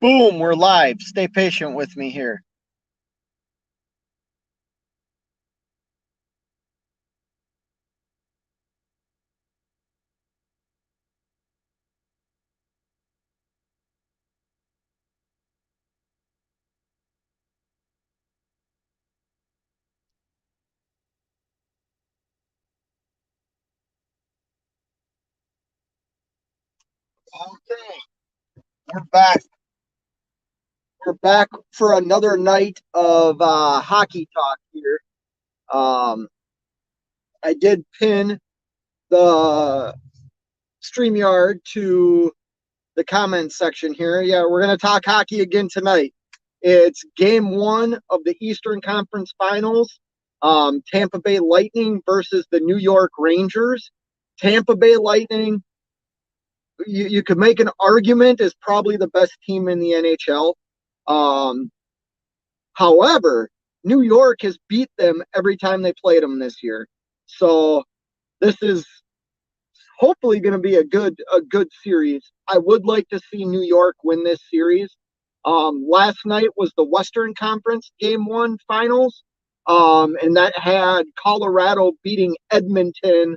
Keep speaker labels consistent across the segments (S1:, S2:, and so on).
S1: Boom, we're live. Stay patient with me here. Okay, we're back. We're back for another night of hockey talk here. Um, I did pin the StreamYard to the comments section here. Yeah, we're going to talk hockey again tonight. It's game one of the Eastern Conference Finals. Tampa Bay Lightning versus the New York Rangers. Tampa Bay Lightning, you could make an argument, is probably the best team in the NHL. Um, However, New York has beat them every time they played them this year. So this is hopefully going to be a good series. I would like to see New York win this series. Last night was the Western Conference Game 1 finals, and that had Colorado beating Edmonton.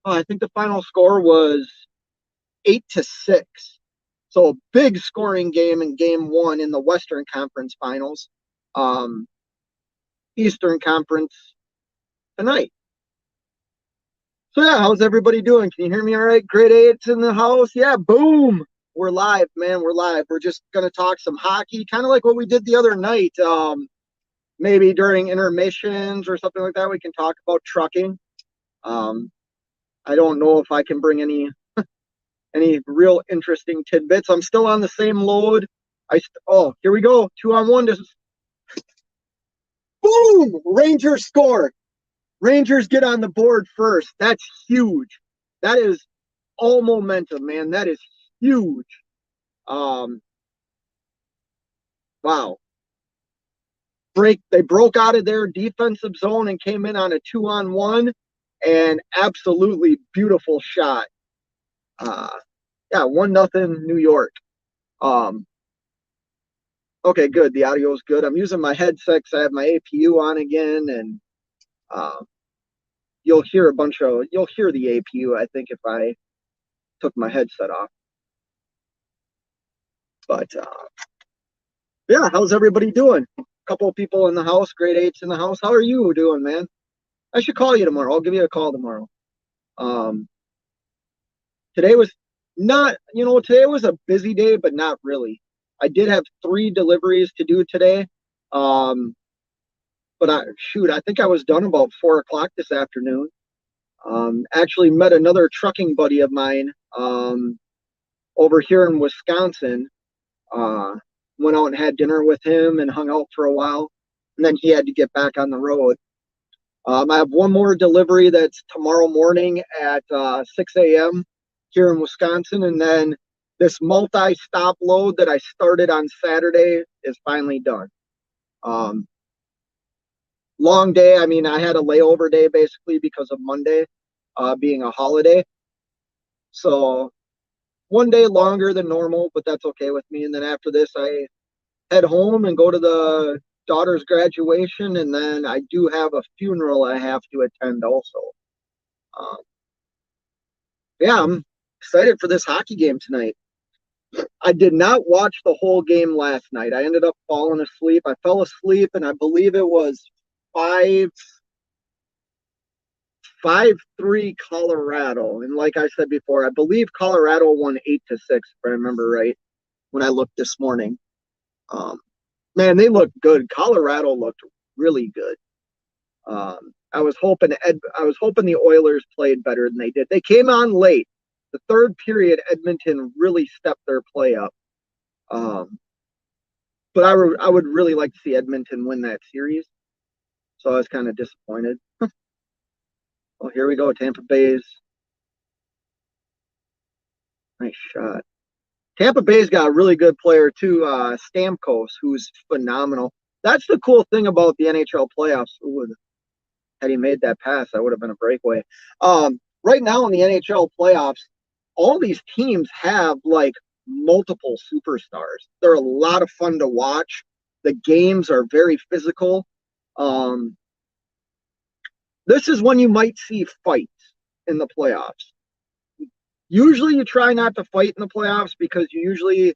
S1: I think the final score was 8-6. So a big scoring game in Game 1 in the Western Conference finals. Um, Eastern Conference tonight. So yeah, how's everybody doing? Can you hear me all right? Grade eight's in the house. Yeah, boom. We're live, man. We're live. We're just gonna talk some hockey, kind of like what we did the other night. Maybe during intermissions or something like that, we can talk about trucking. Um, I don't know if I can bring any real interesting tidbits. I'm still on the same load. Here we go. 2-on-1. Boom! Rangers score. Rangers get on the board first. That's huge. That is all momentum, man. That is huge. Um, wow. They broke out of their defensive zone and came in on a 2-on-1, and absolutely beautiful shot. Uh, yeah, 1-0 New York. Um, okay, good. The audio is good. I'm using my headset because I have my APU on again, and uh, you'll hear the APU, I think, if I took my headset off. But yeah, how's everybody doing? A couple of people in the house, grade eights in the house. How are you doing, man? I should call you tomorrow. I'll give you a call tomorrow. Um, today was not, today was a busy day, but not really. I did have 3 deliveries to do today. Um, but I think I was done about 4 o'clock this afternoon. Actually met another trucking buddy of mine over here in Wisconsin. Uh, Went out and had dinner with him and hung out for a while. And then he had to get back on the road. I have one more delivery that's tomorrow morning at 6 a.m. here in Wisconsin. And then this multi-stop load that I started on Saturday is finally done. Long day. I mean, I had a layover day basically because of Monday being a holiday. So one day longer than normal, but that's okay with me. And then after this, I head home and go to the daughter's graduation, and then I do have a funeral I have to attend also. Um, yeah, I'm excited for this hockey game tonight. I did not watch the whole game last night. I ended up falling asleep. I fell asleep, and I believe it was 5-3 Colorado. And like I said before, I believe Colorado won 8-6, if I remember right, when I looked this morning. Um, Man, they looked good. Colorado looked really good. I was hoping the Oilers played better than they did. They came on late. The third period, Edmonton really stepped their play up. But I would really like to see Edmonton win that series. So I was kind of disappointed. Well, here we go. Tampa Bay's nice shot. Tampa Bay's got a really good player too, Stamkos, who's phenomenal. That's the cool thing about the NHL playoffs. Ooh, had he made that pass, that would have been a breakaway. Right now in the NHL playoffs, all these teams have like multiple superstars. They're a lot of fun to watch. The games are very physical. Um, this is when you might see fights in the playoffs. Usually, you try not to fight in the playoffs because you usually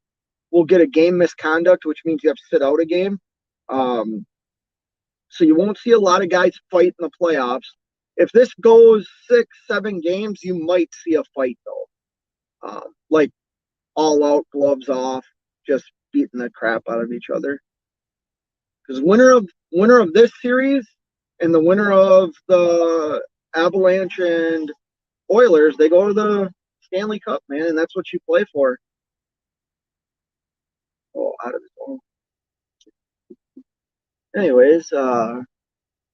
S1: will get a game misconduct, which means you have to sit out a game. Um, so you won't see a lot of guys fight in the playoffs. If this goes 6, 7 games, you might see a fight though, like all out, gloves off, just beating the crap out of each other. Because winner of this series and the winner of the Avalanche and Oilers, they go to the Stanley Cup, man, and that's what you play for. Oh, out of his own. Anyways,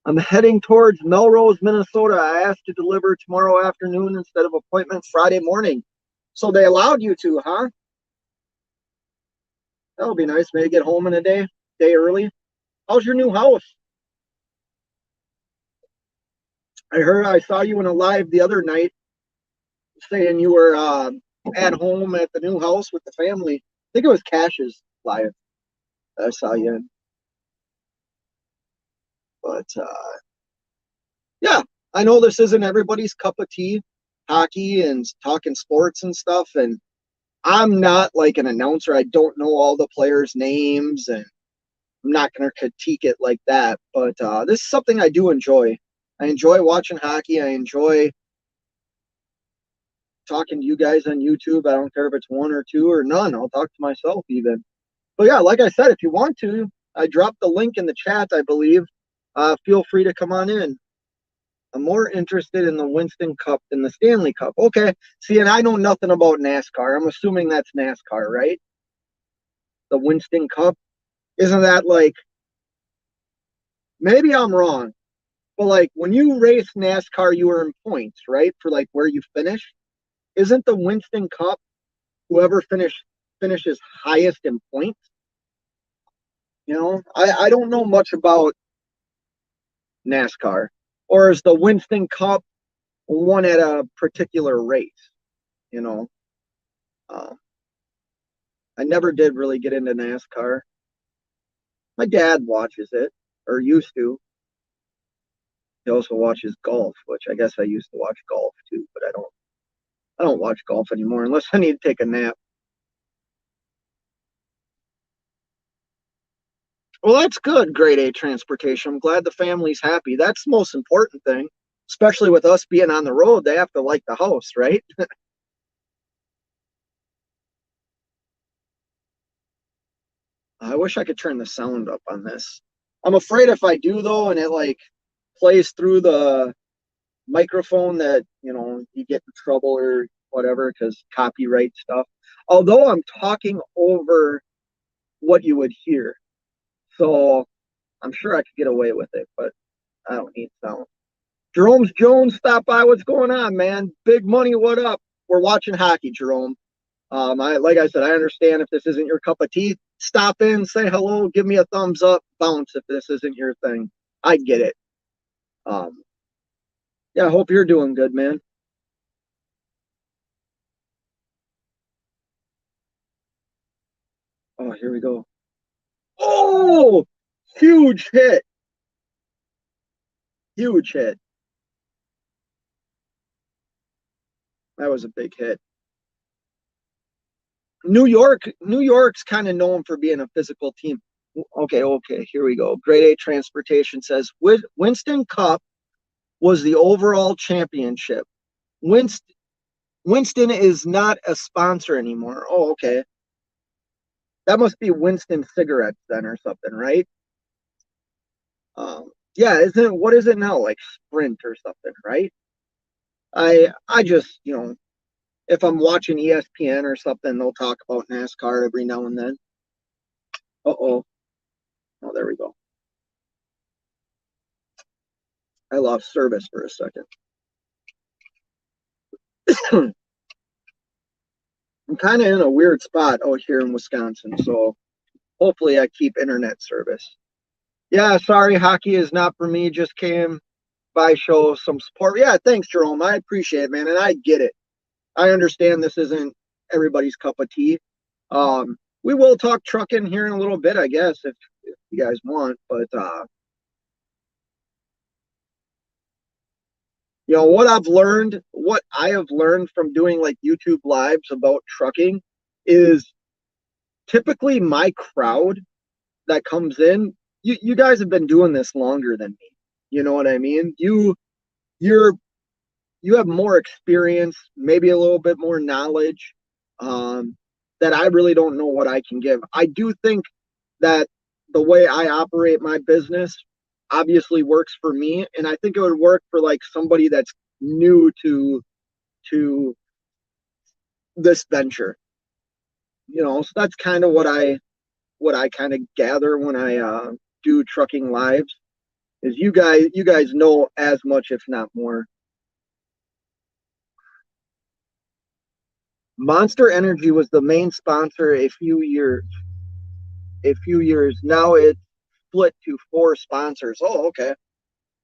S1: I'm heading towards Melrose, Minnesota. I asked to deliver tomorrow afternoon instead of appointment Friday morning. So they allowed you to, huh? That'll be nice. Maybe get home in a day early. How's your new house? I saw you in a live the other night saying you were at home at the new house with the family. I think it was Cash's live I saw you in. But yeah, I know this isn't everybody's cup of tea, hockey and talking sports and stuff. And I'm not like an announcer. I don't know all the players' names, and I'm not going to critique it like that. But this is something I do enjoy. I enjoy watching hockey. I enjoy talking to you guys on YouTube. I don't care if it's one or two or none. I'll talk to myself even. But yeah, like I said, if you want to, I dropped the link in the chat, I believe. Feel free to come on in. I'm more interested in the Winston Cup than the Stanley Cup. Okay. See, and I know nothing about NASCAR. I'm assuming that's NASCAR, right? The Winston Cup. Isn't that like, maybe I'm wrong, but like when you race NASCAR, you earn points, right? For like where you finish. Isn't the Winston Cup whoever finishes highest in points? You know, I don't know much about NASCAR. Or is the Winston Cup won at a particular race? You know, uh, I never did really get into NASCAR. My dad watches it, or used to. He also watches golf, which I guess I used to watch golf too, but I don't watch golf anymore unless I need to take a nap. Well, that's good, grade A transportation. I'm glad the family's happy. That's the most important thing, especially with us being on the road. They have to like the house, right? I wish I could turn the sound up on this. I'm afraid if I do though, and it like plays through the microphone, that you get in trouble or whatever because copyright stuff. Although I'm talking over what you would hear, so I'm sure I could get away with it, but I don't need sound. Jerome's Jones, stop by. What's going on, man? Big money. What up? We're watching hockey, Jerome. Like I said, I understand if this isn't your cup of tea. Stop in, say hello, give me a thumbs up, bounce if this isn't your thing. I get it. Um, yeah, I hope you're doing good, man. Oh, here we go. Oh, huge hit. Huge hit. That was a big hit. New York's kind of known for being a physical team. Okay, here we go. Grade A Transportation says Winston Cup was the overall championship. Winston is not a sponsor anymore. Oh, okay. That must be Winston cigarettes then or something, right? Yeah, isn't it, what is it now? Like Sprint or something, right? I just, if I'm watching ESPN or something, they'll talk about NASCAR every now and then. Uh-oh. Oh, there we go. I lost service for a second. I'm kind of in a weird spot out here in Wisconsin, so hopefully I keep internet service. Yeah, sorry, hockey is not for me. Just came by, show some support. Yeah, thanks, Jerome. I appreciate it, man, and I get it. I understand this isn't everybody's cup of tea. We will talk trucking here in a little bit, I guess, if you guys want. But what I have learned from doing like YouTube lives about trucking is typically my crowd that comes in. You guys have been doing this longer than me. You know what I mean? You're you have more experience, maybe a little bit more knowledge, um, that I really don't know what I can give. I do think that the way I operate my business obviously works for me, and I think it would work for like somebody that's new to this venture. So that's kind of what I kind of gather when I do trucking lives is you guys know as much if not more. Monster Energy was the main sponsor a few years. Now it's split to four sponsors. Oh, okay.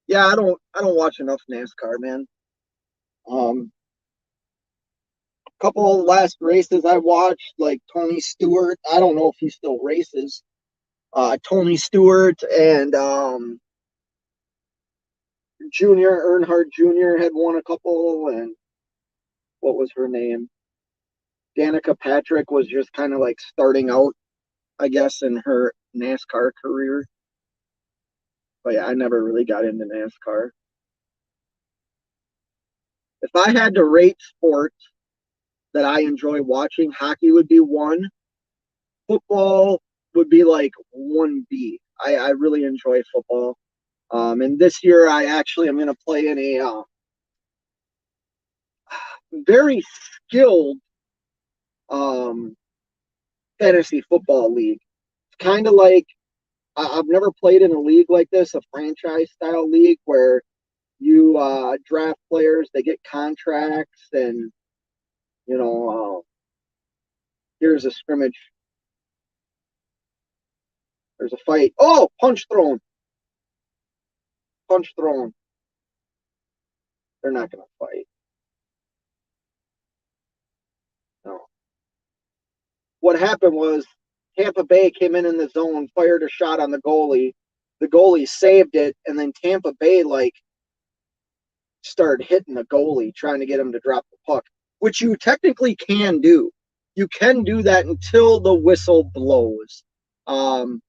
S1: Yeah, I don't watch enough NASCAR, man. Um, couple last races I watched, like Tony Stewart. I don't know if he still races. Tony Stewart and Junior Earnhardt Jr. had won a couple, and what was her name? Danica Patrick was just kind of like starting out, I guess, in her NASCAR career. But yeah, I never really got into NASCAR. If I had to rate sports that I enjoy watching, hockey would be one. Football would be like 1B. I really enjoy football. And this year I actually am going to play in a very skilled um, fantasy football league. It's kind of like I've never played in a league like this, a franchise style league where you draft players, they get contracts, and here's a scrimmage, there's a fight. Oh, punch thrown. They're not going to fight. No. What happened was Tampa Bay came in the zone, fired a shot on the goalie. The goalie saved it, and then Tampa Bay like started hitting the goalie, trying to get him to drop the puck, which you technically can do. You can do that until the whistle blows. Um,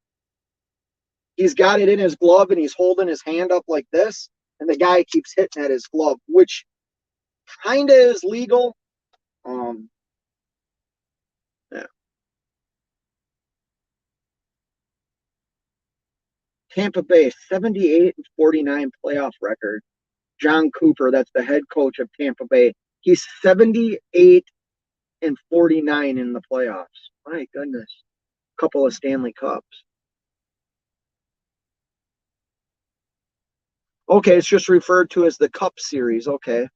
S1: he's got it in his glove, and he's holding his hand up like this, and the guy keeps hitting at his glove, which kind of is legal. Um, yeah. Tampa Bay 78-49 playoff record. John Cooper, that's the head coach of Tampa Bay. He's 78-49 in the playoffs. My goodness. Couple of Stanley Cups. Okay, it's just referred to as the Cup Series. Okay.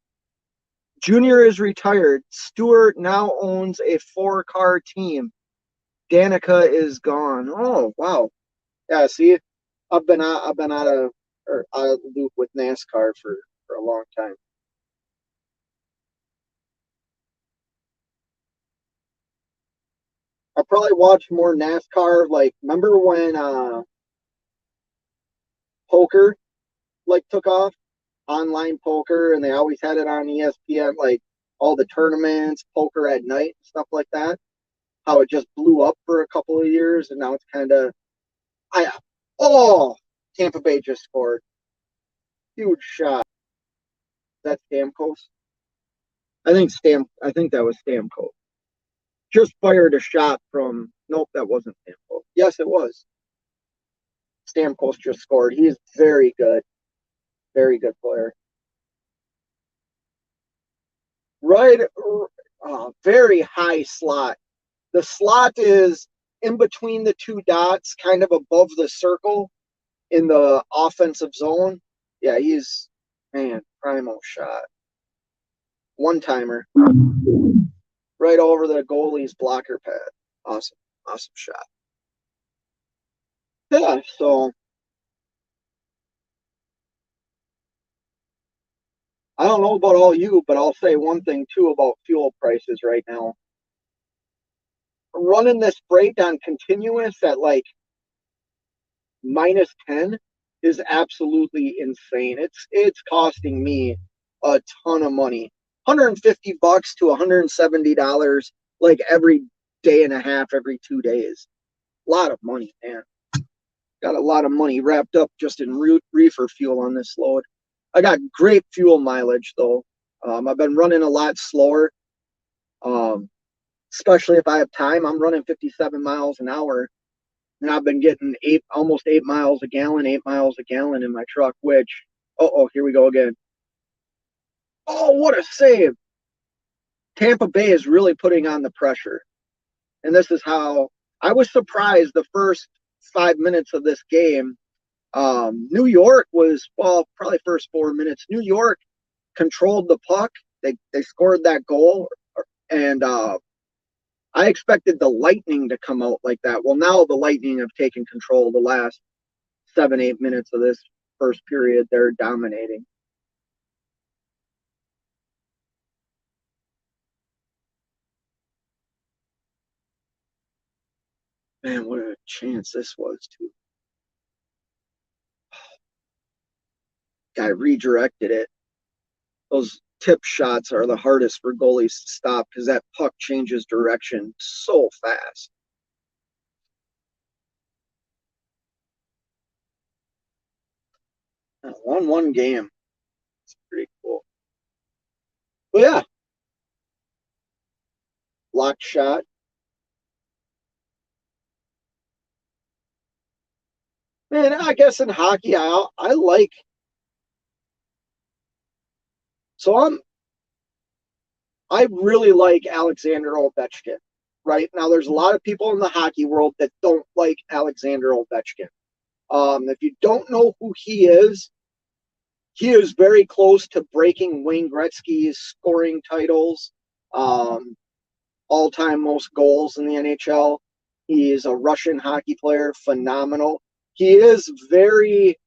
S1: Junior is retired. Stewart now owns a four-car team. Danica is gone. Oh, wow. Yeah, see, I've been out of the loop with NASCAR for a long time. I probably watched more NASCAR. Like, remember when poker like took off, online poker, and they always had it on ESPN, like all the tournaments, poker at night, stuff like that. How it just blew up for a couple of years, and now it's kind of I oh Tampa Bay just scored, huge shot. That's Stamkos. I think that was Stamkos. Just fired a shot from. Nope, that wasn't Stamkos. Yes, it was. Stamkos just scored. He is very good player. Right, very high slot. The slot is in between the two dots, kind of above the circle in the offensive zone. Yeah, he's man, primo shot. One timer right over the goalie's blocker pad. Awesome, awesome shot. Yeah, so I don't know about all you, but I'll say one thing too about fuel prices right now. running this freight on continuous at like -10 is absolutely insane. It's costing me a ton of money. $150 to $170 like every day and a half, every 2 days. A lot of money, man. Got a lot of money wrapped up just in reefer fuel on this load. I got great fuel mileage though. I've been running a lot slower. Especially if I have time. I'm running 57 miles an hour, and I've been getting almost 8 miles a gallon in my truck, which, here we go again. Oh, what a save. Tampa Bay is really putting on the pressure. And this is how I was surprised the first 5 minutes of this game. New York was, well, probably first 4 minutes. New York controlled the puck. They scored that goal. And I expected the Lightning to come out like that. Well, now the Lightning have taken control the last 7-8 minutes of this first period. They're dominating. Man, what a chance this was, too. Guy redirected it. Those tip shots are the hardest for goalies to stop because that puck changes direction so fast. 1-1 game. It's pretty cool. But yeah. Lock shot. Man, I guess in hockey, I like. So I really like Alexander Ovechkin. Right now, there's a lot of people in the hockey world that don't like Alexander Ovechkin. If you don't know who he is very close to breaking Wayne Gretzky's scoring titles, all-time most goals in the NHL. He is a Russian hockey player, phenomenal. He is very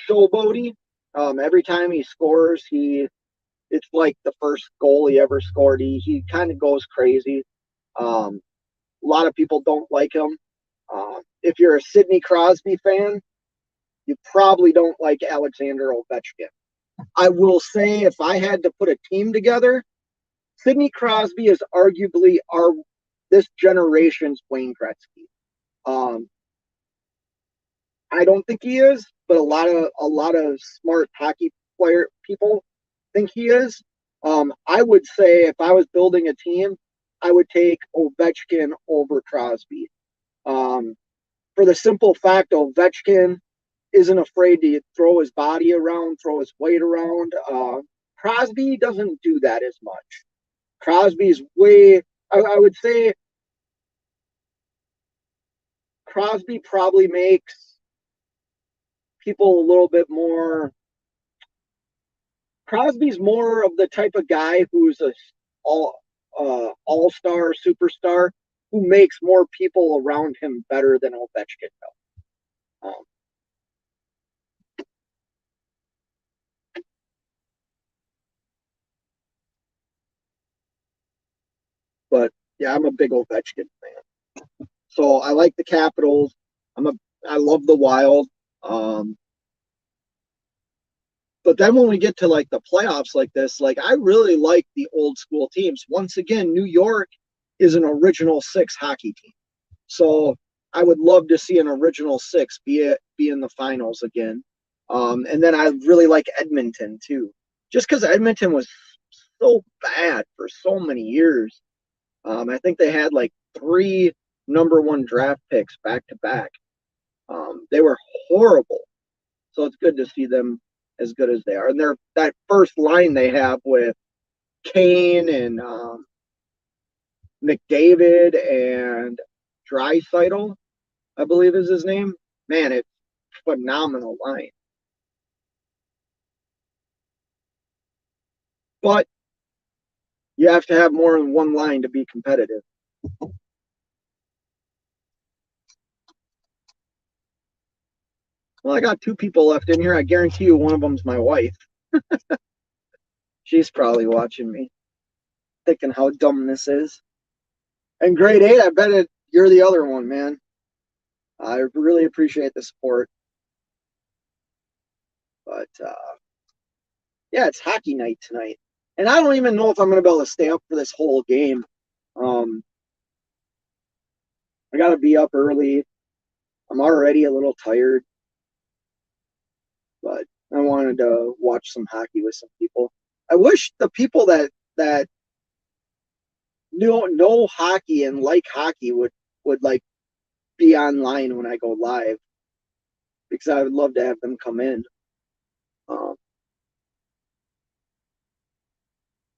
S1: showboaty. Every time he scores, it's like the first goal he ever scored. He kind of goes crazy. A lot of people don't like him. If you're a Sidney Crosby fan, you probably don't like Alexander Ovechkin. I will say, if I had to put a team together, Sidney Crosby is arguably this generation's Wayne Gretzky. I don't think he is, but a lot of smart hockey player people think he is. I would say if I was building a team, I would take Ovechkin over Crosby. For the simple fact, Ovechkin isn't afraid to throw his body around, throw his weight around. Crosby doesn't do that as much. Crosby's I would say Crosby probably makes people a little bit more. Crosby's more of the type of guy who's all-star, superstar, who makes more people around him better than Ovechkin does. But yeah, I'm a big Ovechkin fan. So I like the Capitals. I love the Wild. But then when we get to like the playoffs like this, like I really like the old school teams. Once again, New York is an original six hockey team. So I would love to see an original six be in the finals again. And then I really like Edmonton too, just because Edmonton was so bad for so many years. I think they had like 3 number 1 draft picks back to back. They were horrible. So it's good to see them as good as they are. And that first line they have with Kane and McDavid and Draisaitl, I believe is his name. Man, it's phenomenal line. But you have to have more than one line to be competitive. Well, I got 2 people left in here. I guarantee you one of them's my wife. She's probably watching me, thinking how dumb this is. And grade 8, I bet you're the other one, man. I really appreciate the support. But yeah, it's hockey night tonight. And I don't even know if I'm going to be able to stay up for this whole game. Um, I got to be up early. I'm already a little tired, but I wanted to watch some hockey with some people. I wish the people that know hockey and like hockey would like be online when I go live because I would love to have them come in. Um,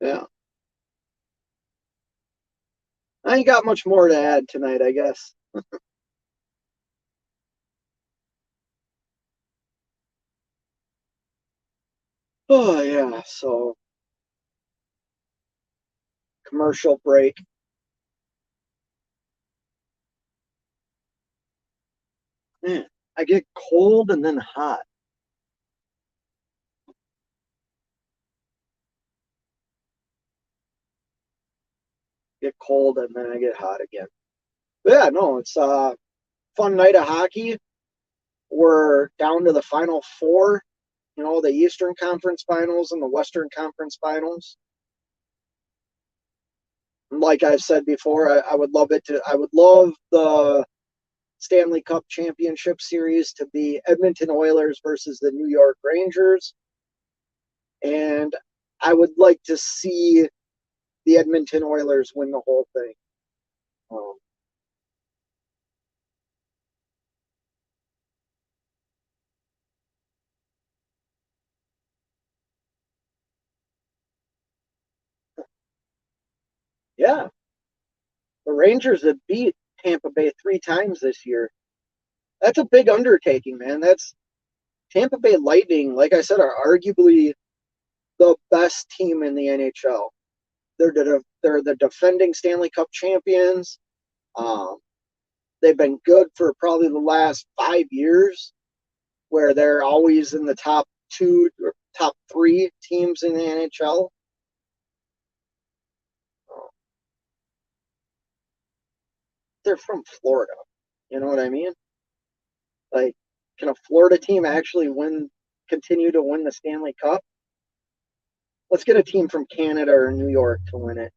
S1: yeah, I ain't got much more to add tonight, I guess. Oh yeah, so commercial break. Man, I get cold and then hot. Get cold and then I get hot again. But yeah, no, it's a fun night of hockey. We're down to the final four, the Eastern Conference Finals and the Western Conference Finals. Like I've said before, I would love it to. I would love the Stanley Cup Championship Series to be Edmonton Oilers versus the New York Rangers, and I would like to see the Edmonton Oilers win the whole thing. Um, yeah, the Rangers have beat Tampa Bay 3 times this year. That's a big undertaking, man. That's Tampa Bay Lightning, like I said, are arguably the best team in the NHL. They're the defending Stanley Cup champions. Um, they've been good for probably the last 5 years, where they're always in the top two or top three teams in the NHL. They're from Florida. You know what I mean? Like, can a Florida team actually continue to win the Stanley Cup? Let's get a team from Canada or New York to win it.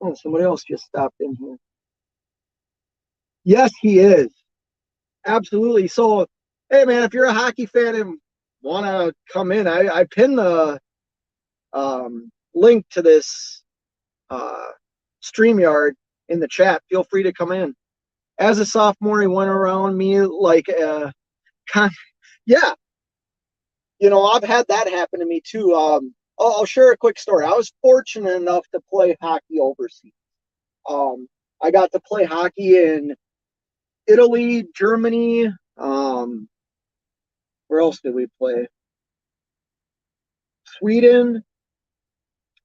S1: Oh, somebody else just stopped in here. Yes, he is. Absolutely. So, hey, man, if you're a hockey fan and want to come in, I pinned the link to this StreamYard in the chat. Feel free to come in. As a sophomore, he went around me like, yeah, I've had that happen to me too. I'll share a quick story. I was fortunate enough to play hockey overseas. I got to play hockey in Italy, Germany. Where else did we play? Sweden.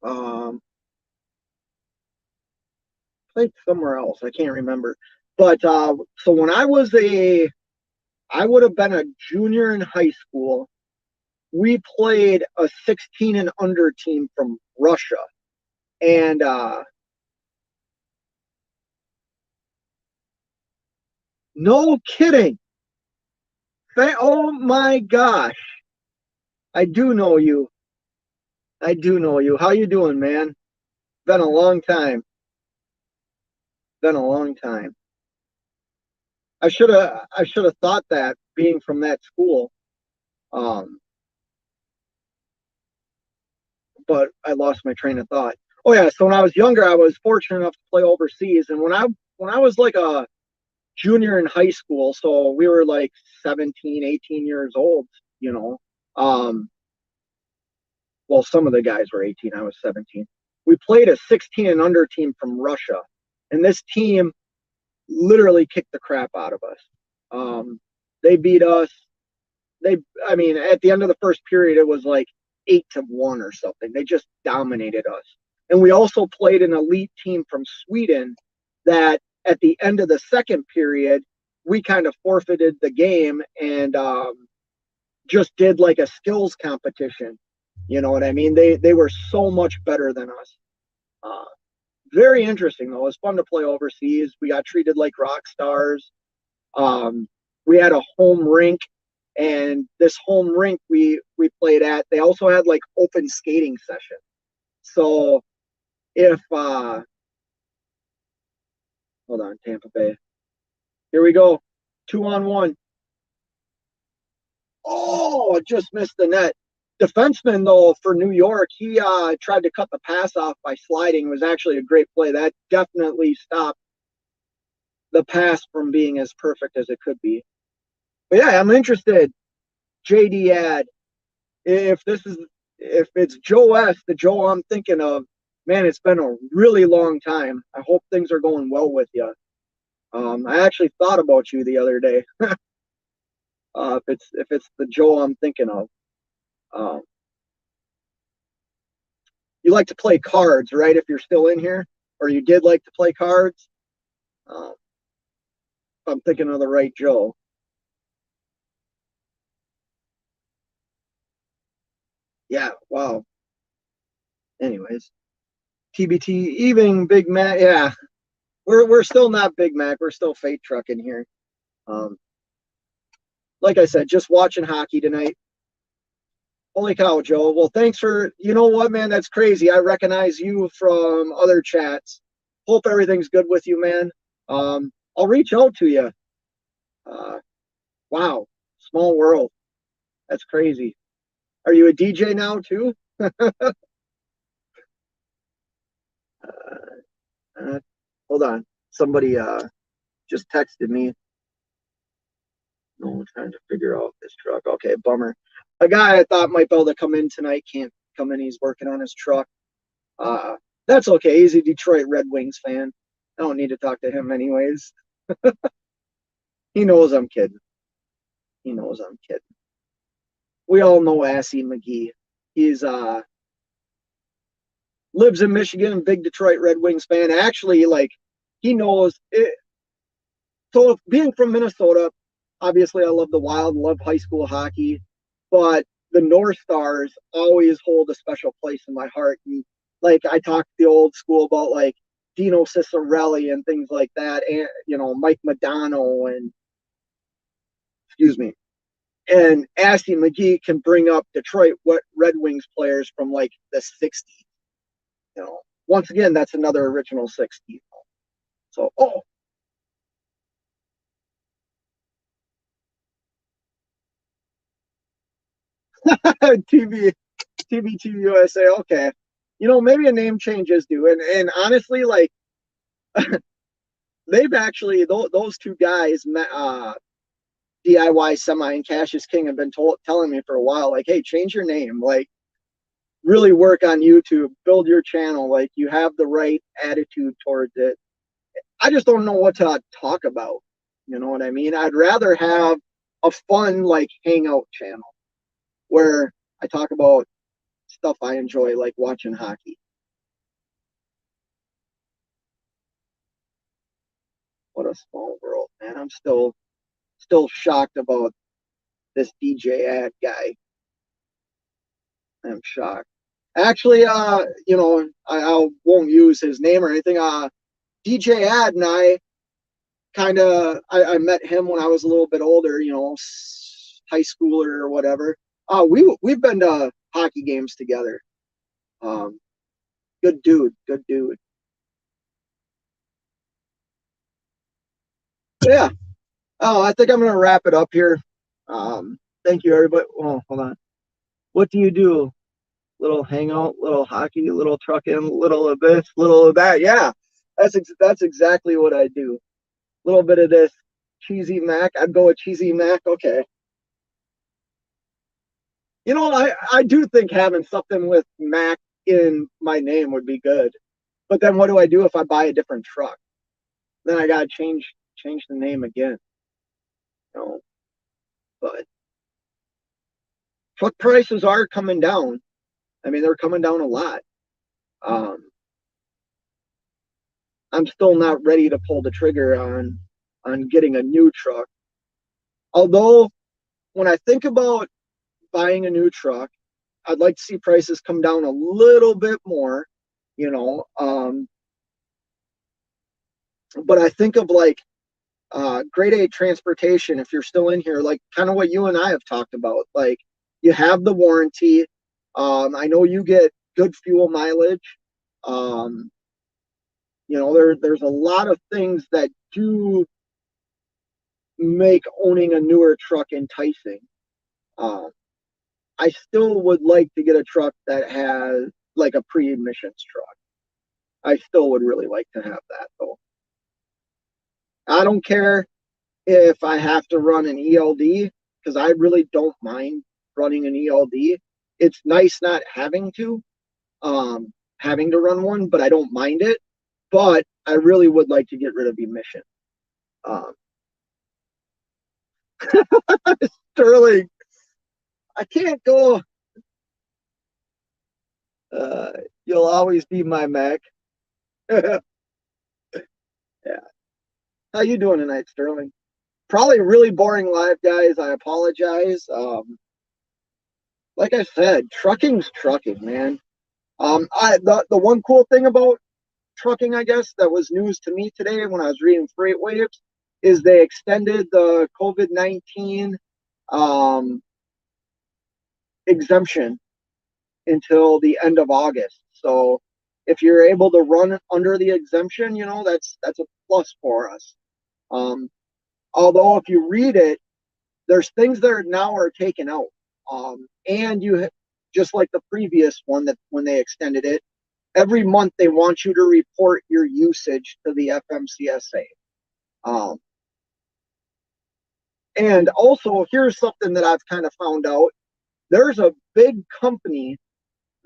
S1: Um, played somewhere else. I can't remember. But so when I would have been a junior in high school. We played a 16 and under team from Russia, and no kidding. Oh my gosh, I do know you. I do know you. How you doing, man? Been a long time. Been a long time. I should have thought that being from that school. Um, but I lost my train of thought. Oh yeah, so when I was younger, I was fortunate enough to play overseas, and when I was like a junior in high school, so we were like 17, 18 years old, you know. Um, well, some of the guys were 18, I was 17. We played a 16 and under team from Russia, and this team literally kicked the crap out of us. They beat us. I mean, at the end of the first period, it was like 8-1 or something. They just dominated us. And we also played an elite team from Sweden that at the end of the second period, we kind of forfeited the game and just did like a skills competition. You know what I mean? They were so much better than us. Uh, Very interesting though. It was fun to play overseas. We got treated like rock stars. Um, we had a home rink, and this home rink we played at, they also had like open skating session. So if hold on, Tampa Bay. Here we go. 2-on-1. Oh, just missed the net. Defenseman though for New York, he tried to cut the pass off by sliding. It was actually a great play. That definitely stopped the pass from being as perfect as it could be. But yeah, I'm interested. JD ad. If it's Joe S, the Joe I'm thinking of, man, it's been a really long time. I hope things are going well with you. I actually thought about you the other day. If it's the Joe I'm thinking of. Um, you like to play cards, right? If you're still in here, or you did like to play cards. Um, I'm thinking of the right Joe. Yeah. Wow. Anyways, TBT evening Big Mac. Yeah, we're still not Big Mac. We're still Fate Trucking here. Um, like I said, just watching hockey tonight. Holy cow, Joe. Well, thanks for, you know what, man? That's crazy. I recognize you from other chats. Hope everything's good with you, man. I'll reach out to you. Uh, wow. Small world. That's crazy. Are you a DJ now, too? Uh, hold on. Somebody just texted me. No, I'm trying to figure out this truck. Okay, bummer. A guy I thought might be able to come in tonight can't come in. He's working on his truck. Uh, that's okay. He's a Detroit Red Wings fan. I don't need to talk to him anyways. He knows I'm kidding. He knows I'm kidding. We all know Assy McGee. He's lives in Michigan, big Detroit Red Wings fan. Actually, like he knows it. So being from Minnesota, obviously I love the Wild, love high school hockey, but the North Stars always hold a special place in my heart. And like I talked the old school about like Dino Ciccarelli and things like that, and Mike Modano and excuse me, and Assy McGee can bring up Detroit Red Wings players from like the '60s. Once again, that's another original '60s. So, TV, TBT USA. Okay, maybe a name change is due. And honestly, like they've actually those two guys, DIY Semi and Cash is King, have been telling me for a while, like, hey, change your name, like really work on YouTube, build your channel, like you have the right attitude towards it. I just don't know what to talk about. You know what I mean? I'd rather have a fun like hangout channel where I talk about stuff I enjoy, like watching hockey. What a small world, man. I'm still shocked about this DJ ad guy. I'm shocked. Actually, I won't use his name or anything. DJ Ad and I I met him when I was a little bit older, high schooler or whatever. We've been to hockey games together. Um, good dude, good dude. But yeah. Oh, I think I'm gonna wrap it up here. Thank you, everybody. Oh, hold on. What do you do? Little hangout, little hockey, little trucking, little of this, little of that. Yeah, that's exactly what I do. A little bit of this cheesy mac. I'd go with cheesy mac. Okay. I do think having something with Mac in my name would be good. But then what do I do if I buy a different truck? Then I gotta change the name again. You know, but truck prices are coming down. I mean, they're coming down a lot. Um, I'm still not ready to pull the trigger on getting a new truck. Although when I think about buying a new truck, I'd like to see prices come down a little bit more. You know, um, But I think of like grade A transportation, if you're still in here, like kind of what you and I have talked about. Like you have the warranty. I know you get good fuel mileage. Um, there's a lot of things that do make owning a newer truck enticing. Um, I still would like to get a truck that has like a pre-emissions truck. I still would really like to have that though. I don't care if I have to run an ELD because I really don't mind running an ELD. It's nice not having to run one, but I don't mind it. But I really would like to get rid of emission. Um, Sterling, I can't go. Uh, you'll always be my Mac. Yeah. How you doing tonight, Sterling? Probably really boring live, guys. I apologize. Like I said, trucking's trucking, man. The one cool thing about trucking, I guess, that was news to me today when I was reading Freight Waves, is they extended the COVID-19 um, exemption until the end of August. So if you're able to run under the exemption, that's a plus for us. Um, Although if you read it, there's things that now are taken out. And you just like the previous one that when they extended it, every month they want you to report your usage to the FMCSA. Um, and also, here's something that I've kind of found out. There's a big company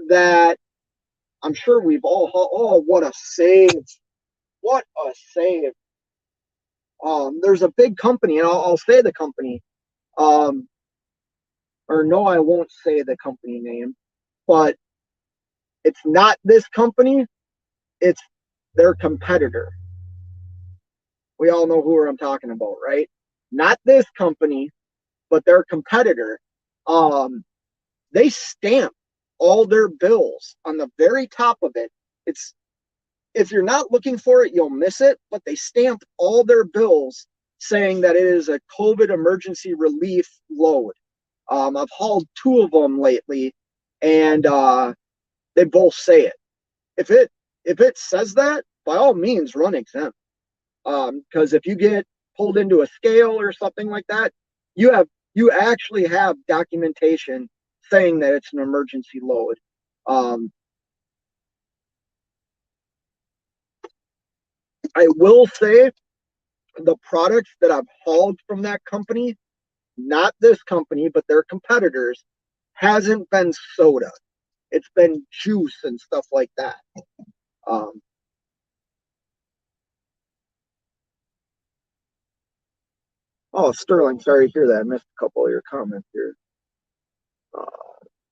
S1: that I'm sure we've all, oh, what a save. What a save. There's a big company, and I'll say the company. Um, or no, I won't say the company name, but it's not this company, it's their competitor. We all know who I'm talking about, right? Not this company, but their competitor. Um, they stamp all their bills on the very top of it. It's if you're not looking for it, you'll miss it, but they stamp all their bills saying that it is a COVID emergency relief load. I've hauled two of them lately, and they both say it. If it says that, by all means, run exempt. Because if you get pulled into a scale or something like that, you actually have documentation saying that it's an emergency load. Um, I will say the products that I've hauled from that company, not this company, but their competitors, hasn't been soda. It's been juice and stuff like that. Um, oh, Sterling, sorry to hear that. I missed a couple of your comments here. Uh,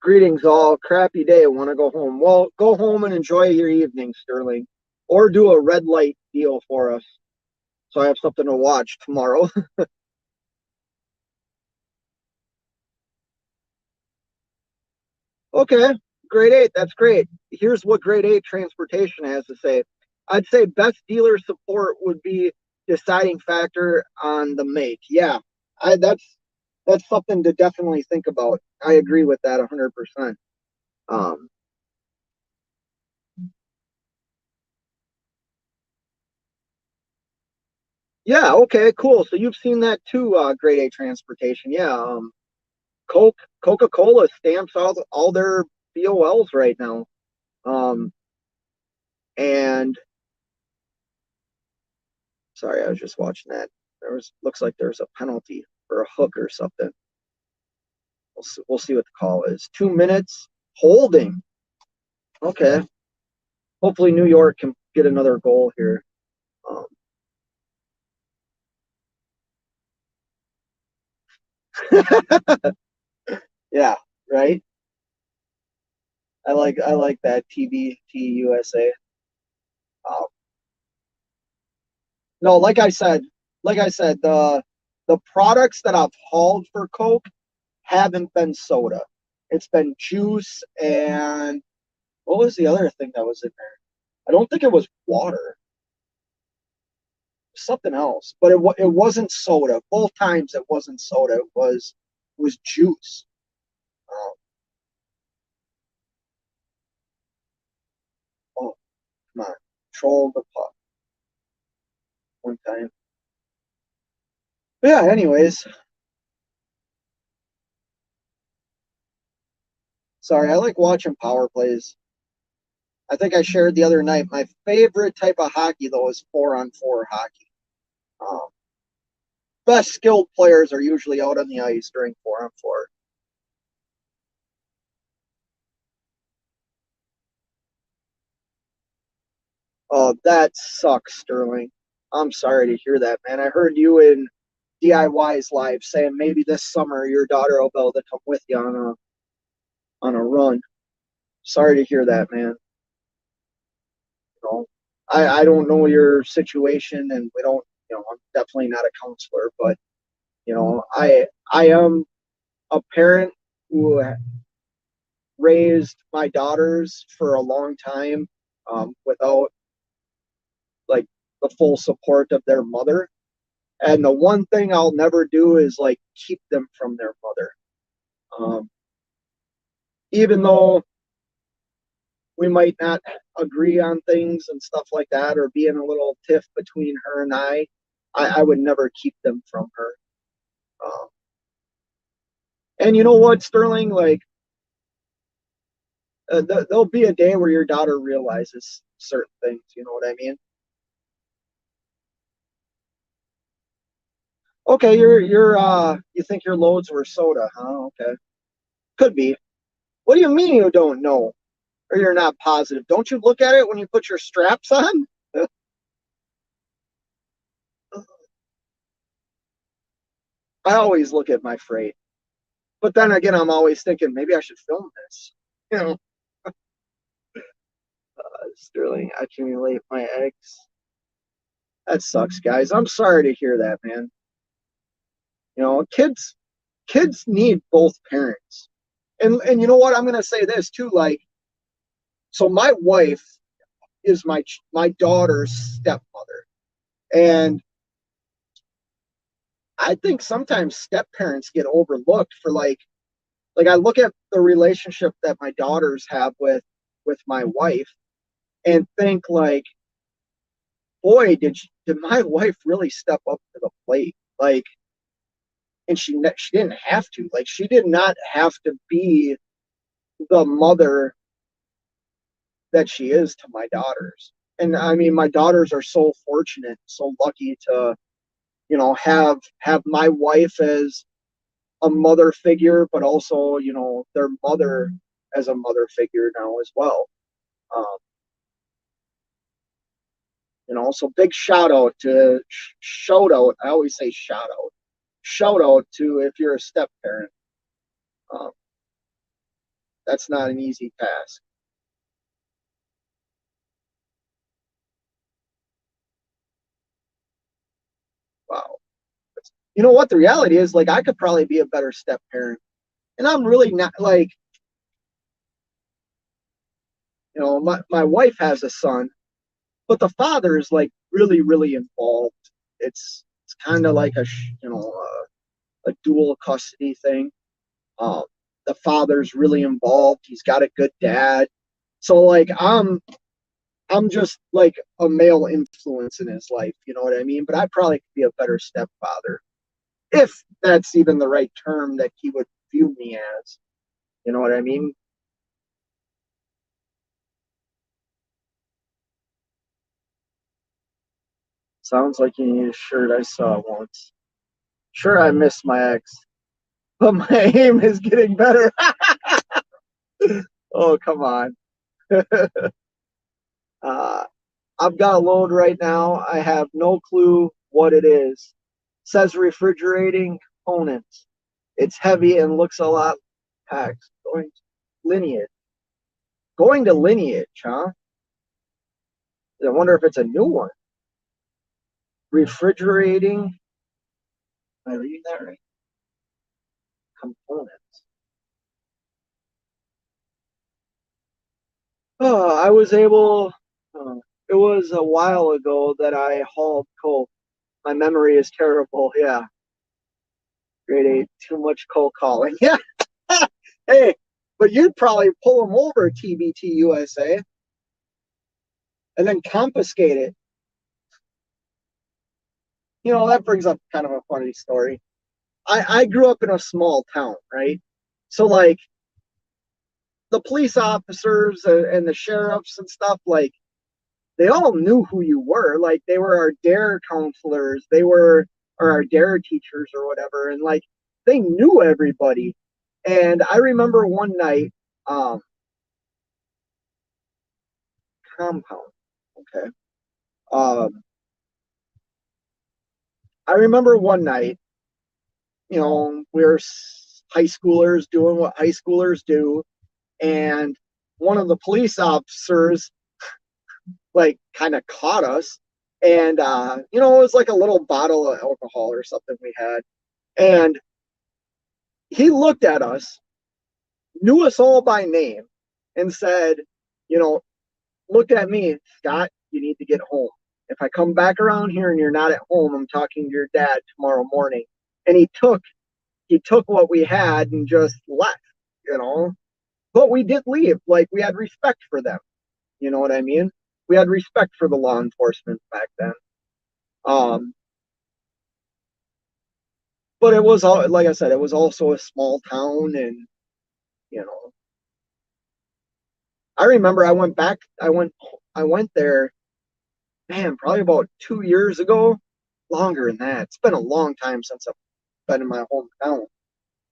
S1: Greetings, all. Crappy day. Want to go home? Well, go home and enjoy your evening, Sterling, or do a red light deal for us, so I have something to watch tomorrow. Okay, grade eight. That's great. Here's what grade eight transportation has to say. I'd say best dealer support would be deciding factor on the make. Yeah, that's something to definitely think about. I agree with that 100%. Um, yeah, okay, cool. So you've seen that too, grade A transportation. Yeah, Coca-Cola stamps all their BOLs right now. Um, and sorry, I was just watching that. Looks like there's a penalty for a hook or something. We'll see what the call is. 2 minutes holding. Okay. Hopefully New York can get another goal here. Um, yeah, right. I like that TBT USA. No, like I said, the products that I've hauled for Coke haven't been soda. It's been juice and what was the other thing that was in there? I don't think it was water. something else, but it wasn't soda. Both times it wasn't soda. It was juice. Um, oh, come on, control the puck one time. But yeah. Anyways, sorry. I like watching power plays. I think I shared the other night. My favorite type of hockey though is 4-on-4 hockey. Um, Best skilled players are usually out on the ice during 4-on-4. Oh, that sucks, Sterling. I'm sorry to hear that, man. I heard you in DIY's live saying maybe this summer your daughter will be able to come with you on a run. Sorry to hear that, man. You know, I don't know your situation, and we don't. I'm definitely not a counselor, but I am a parent who raised my daughters for a long time without like the full support of their mother. And the one thing I'll never do is like keep them from their mother. Um, Even though we might not agree on things and stuff like that, or be in a little tiff between her and I would never keep them from her. Um, and you know what, Sterling? Like, there'll be a day where your daughter realizes certain things. You know what I mean? Okay, you think your loads were soda, huh? Okay, could be. What do you mean you don't know, or you're not positive? Don't you look at it when you put your straps on? I always look at my freight, but then again, I'm always thinking maybe I should film this. You know, Sterling, accumulate my eggs. That sucks, guys. I'm sorry to hear that, man. Kids need both parents. And you know what? I'm gonna say this too. Like, so my wife is my daughter's stepmother, and I think sometimes step parents get overlooked for like I look at the relationship that my daughters have with my wife and think like, boy, did my wife really step up to the plate? Like, and she didn't have to. Like, she did not have to be the mother that she is to my daughters. And I mean, my daughters are so fortunate, so lucky to have my wife as a mother figure, but also their mother as a mother figure now as well. Um, so big shout out. I always say shout out to if you're a step parent. Um, that's not an easy task. Wow. You know what? The reality is, like, I could probably be a better step parent, and I'm really not like, my wife has a son, but the father is like really, really involved. It's kind of like a dual custody thing. Um, the father's really involved. He's got a good dad. So like I'm just like a male influence in his life, you know what I mean? But I probably could be a better stepfather, if that's even the right term that he would view me as. You know what I mean? Sounds like you need a shirt I saw once. Sure, I miss my ex, but my aim is getting better. Oh, come on. uh, I've got a load right now. I have no clue what it is. It says refrigerating components. It's heavy and looks a lot packed. Lineage. Going to lineage, huh? I wonder if it's a new one. Refrigerating. Am I reading that right? Components. Oh, I was able. Uh, it was a while ago that I hauled coke. My memory is terrible. Yeah. Grade eight, too much cold calling. Yeah. Hey, but you'd probably pull them over, TBT USA, and then confiscate it. That brings up kind of a funny story. I grew up in a small town, right? So, like, the police officers and the sheriffs and stuff, like, they all knew who you were. Like, they were our DARE counselors, or our DARE teachers or whatever. And, like, they knew everybody. And I remember one night, um, compound, okay. Um, I remember one night, we were high schoolers doing what high schoolers do. And one of the police officers, like, kind of caught us. And, it was like a little bottle of alcohol or something we had. And he looked at us, knew us all by name, and said, you know, look at me, Scott, you need to get home. If I come back around here and you're not at home, I'm talking to your dad tomorrow morning. And he took what we had and just left, you know. But we did leave. Like, we had respect for them. You know what I mean? We had respect for the law enforcement back then. Um, but it was all, like I said, it was also a small town, and you know, I remember I went there, man, probably about 2 years ago, longer than that. It's been a long time since I've been in my hometown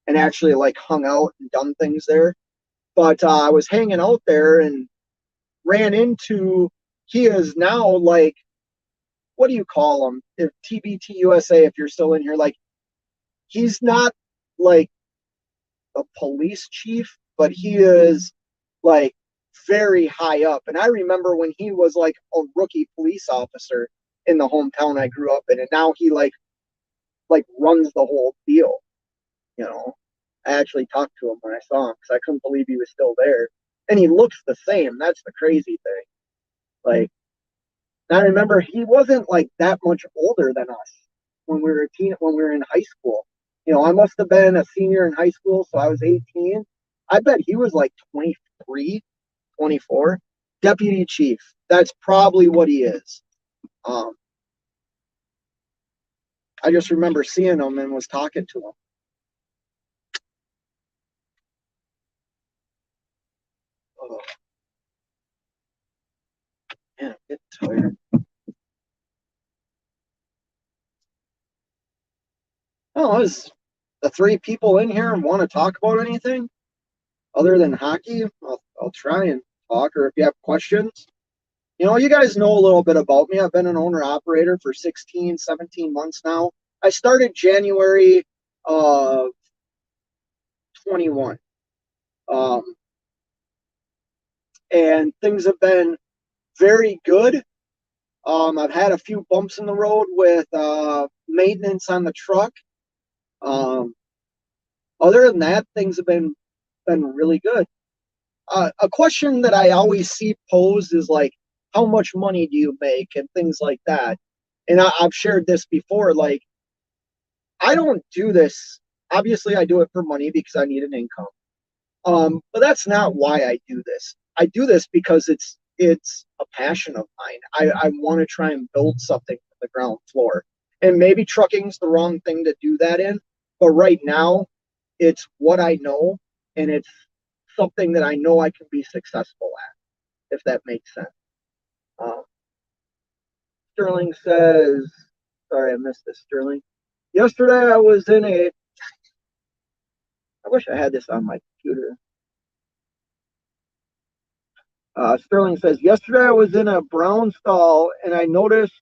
S1: and actually like hung out and done things there. But I was hanging out there and ran into, he is now like, what do you call him? If TBT USA, if you're still in here, like, he's not like a police chief, but he is like very high up. And I remember when he was like a rookie police officer in the hometown I grew up in, and now he like runs the whole deal. You know, I actually talked to him when I saw him because I couldn't believe he was still there, and he looks the same. That's the crazy thing. Like, I remember he wasn't like that much older than us when we were in high school. I must have been a senior in high school, so I was 18. I bet he was like 23, 24. Deputy chief. That's probably what he is. Um, I just remember seeing him and was talking to him. Oh, man, I'm getting tired. Oh, is the three people in here want to talk about anything other than hockey? I'll try and talk, or if you have questions. You guys know a little bit about me. I've been an owner operator for 16, 17 months now. I started January of 21. Um, and things have been very good. I've had a few bumps in the road with maintenance on the truck. Um, Other than that, things have been really good. A question that I always see posed is like, how much money do you make and things like that. And I've shared this before. Like, I don't do this. Obviously, I do it for money because I need an income. But that's not why I do this. I do this because it's a passion of mine. I want to try and build something from the ground floor. And maybe trucking's the wrong thing to do that in. But right now, it's what I know, and it's something that I know I can be successful at, if that makes sense. Um, Sterling says, sorry, I missed this, Sterling. Yesterday, I was in a, I wish I had this on my computer. Sterling says, yesterday I was in a brown stall and I noticed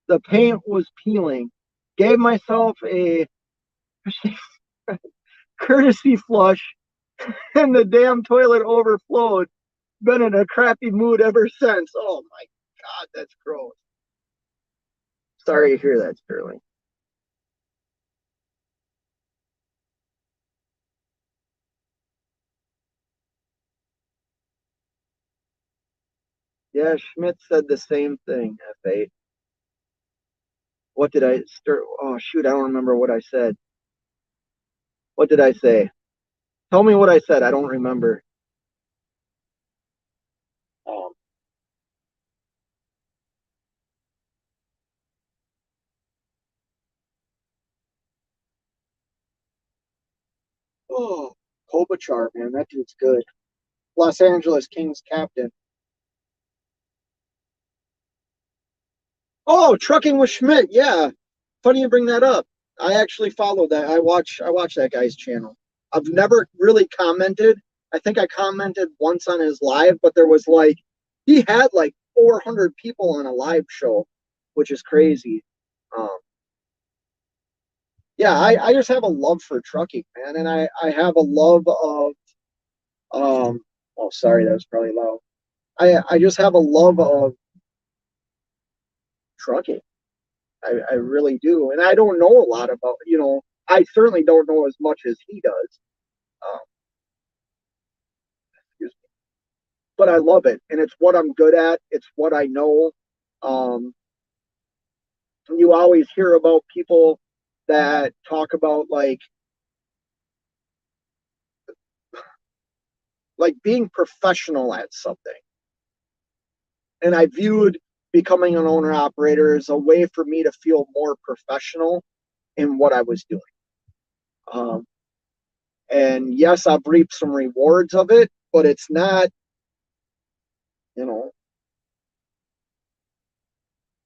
S1: the paint was peeling. Gave myself a courtesy flush and the damn toilet overflowed. Been in a crappy mood ever since. Oh my God, that's gross. Sorry to hear that, Sterling. Yeah, Schmidt said the same thing, F8. What did I start? Oh shoot, I don't remember what I said. What did I say? Tell me what I said. I don't remember. Um, oh, Kopitar, man, that dude's good. Los Angeles Kings captain. Oh, trucking with Schmidt. Yeah, funny you bring that up. I actually follow that. I watch that guy's channel. I've never really commented. I think I commented once on his live, but there was like he had like 400 people on a live show, which is crazy. Um, yeah, I just have a love for trucking, man, and I have a love of oh sorry, that was probably loud. I just have a love of trucking. I really do. And I don't know a lot about, I certainly don't know as much as he does. Um, but I love it. And it's what I'm good at. It's what I know. Um, you always hear about people that talk about like being professional at something. And I viewed becoming an owner operator as a way for me to feel more professional in what I was doing. Um, and yes, I've reaped some rewards of it, but it's not, you know,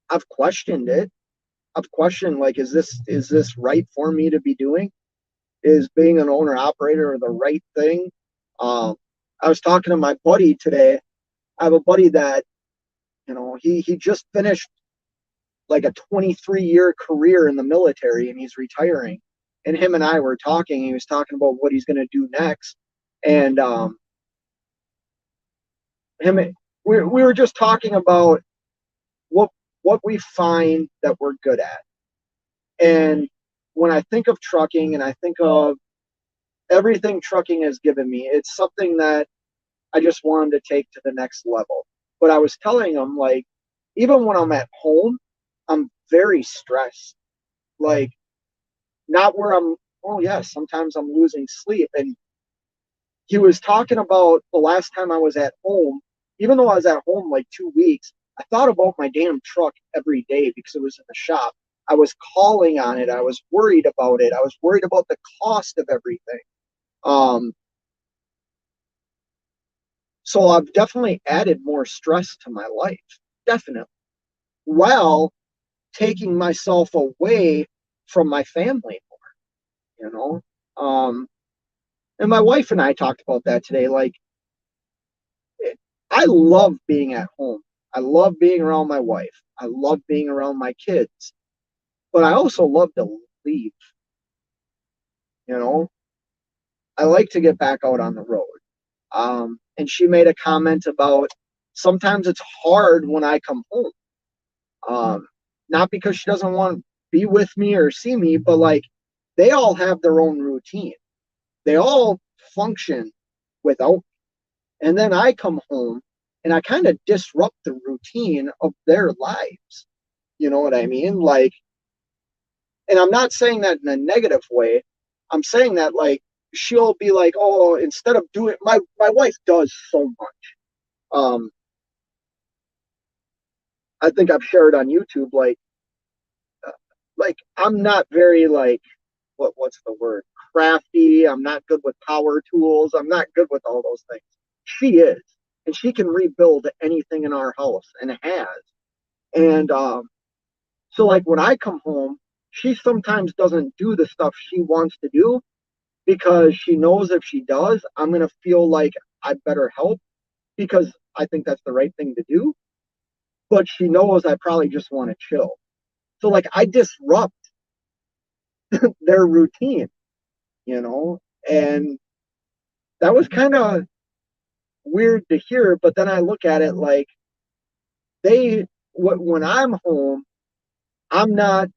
S1: I've questioned it. I've questioned like, is this right for me to be doing? Is being an owner operator the right thing? Um, I was talking to my buddy today. I have a buddy that he just finished like a 23-year career in the military and he's retiring. And him and I were talking. He was talking about what he's going to do next, and him we were just talking about what what we find that we're good at. And when I think of trucking and I think of everything trucking has given me, it's something that I just wanted to take to the next level. But I was telling him, like, even when I'm at home, I'm very stressed. Like, not where I'm, oh, yes, sometimes I'm losing sleep. And he was talking about the last time I was at home, even though I was at home like 2 weeks, I thought about my damn truck every day because it was in the shop. I was calling on it. I was worried about it. I was worried about the cost of everything. Um, so I've definitely added more stress to my life, definitely, while taking myself away from my family more, you know? And my wife and I talked about that today. Like, I love being at home. I love being around my wife. I love being around my kids. But I also love to leave, you know? I like to get back out on the road. And she made a comment about sometimes it's hard when I come home. Not because she doesn't want to be with me or see me, but like they all have their own routine. They all function without me. And then I come home and I kind of disrupt the routine of their lives. You know what I mean? Like, and I'm not saying that in a negative way. I'm saying that like she'll be like, oh, instead of doing my wife does so much. Um, I think I've shared on YouTube like I'm not very like what's the word, crafty. I'm not good with power tools. I'm not good with all those things. She is, and she can rebuild anything in our house and has. And so like when I come home, she sometimes doesn't do the stuff she wants to do because she knows if she does, I'm gonna feel like I better help because I think that's the right thing to do. But she knows I probably just want to chill. So like I disrupt their routine, you know, and that was kind of weird to hear. But then I look at it like they, when I'm home, I'm not,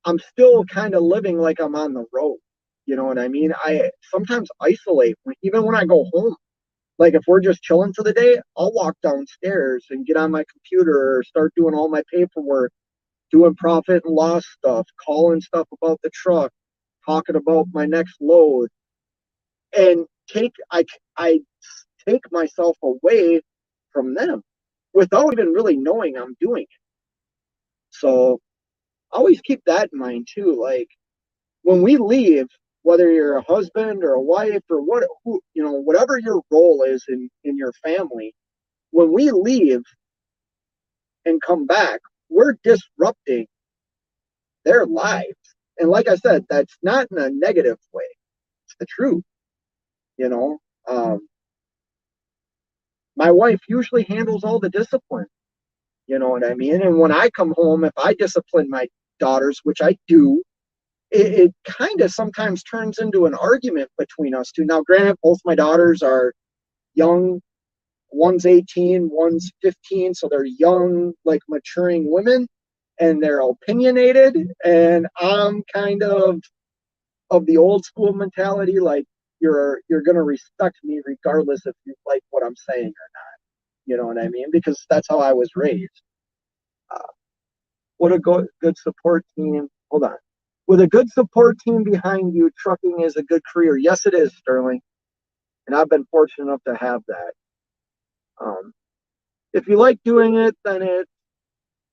S1: I'm still kind of living like I'm on the road. You know what I mean? I sometimes isolate, even when I go home. Like if we're just chilling for the day, I'll walk downstairs and get on my computer or start doing all my paperwork. doing profit and loss stuff, calling stuff about the truck, talking about my next load, and I take myself away from them without even really knowing I'm doing it. So always keep that in mind too. Like when we leave, whether you're a husband or a wife or whatever your role is in your family, when we leave and come back, we're disrupting their lives. And like I said, that's not in a negative way. It's the truth, you know. Um, my wife usually handles all the discipline, you know what I mean? And when I come home, if I discipline my daughters, which I do, it kind of sometimes turns into an argument between us two. Now, granted, both my daughters are young. One's 18, one's 15, so they're young, like maturing women, and they're opinionated. And I'm kind of the old school mentality, like you're gonna respect me regardless if you like what I'm saying or not. You know what I mean? Because that's how I was raised. Uh, what a good support team. Hold on. With a good support team behind you, trucking is a good career. Yes, it is, Sterling. And I've been fortunate enough to have that. Um, if you like doing it, then it's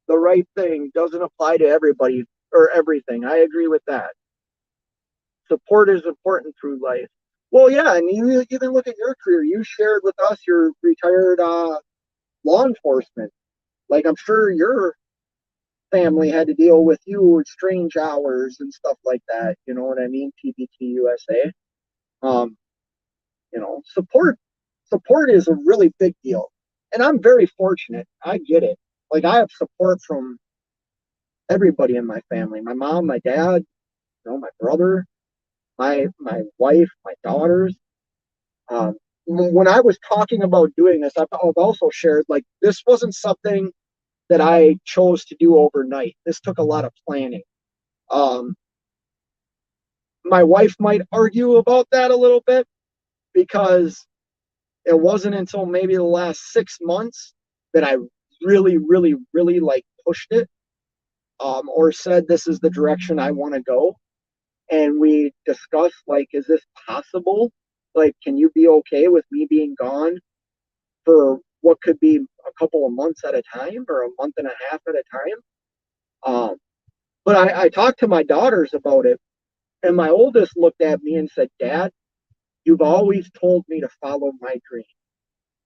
S1: the right thing. Doesn't apply to everybody or everything. I agree with that. Support is important through life. Well, yeah, and you even look at your career. You shared with us your retired law enforcement. Like I'm sure your family had to deal with you with strange hours and stuff like that. You know what I mean? TBT USA. Um, support is a really big deal, and I'm very fortunate. I get it. Like I have support from everybody in my family. My mom, my dad, my brother, my wife, my daughters. Um, when I was talking about doing this, I've also shared like this wasn't something that I chose to do overnight. This took a lot of planning. Um, my wife might argue about that a little bit because it wasn't until maybe the last 6 months that I really, really, really like pushed it or said this is the direction I want to go. And we discussed like, is this possible? Like, can you be okay with me being gone for what could be a couple of months at a time or a month and a half at a time? But I talked to my daughters about it, and my oldest looked at me and said, Dad, you've always told me to follow my dream.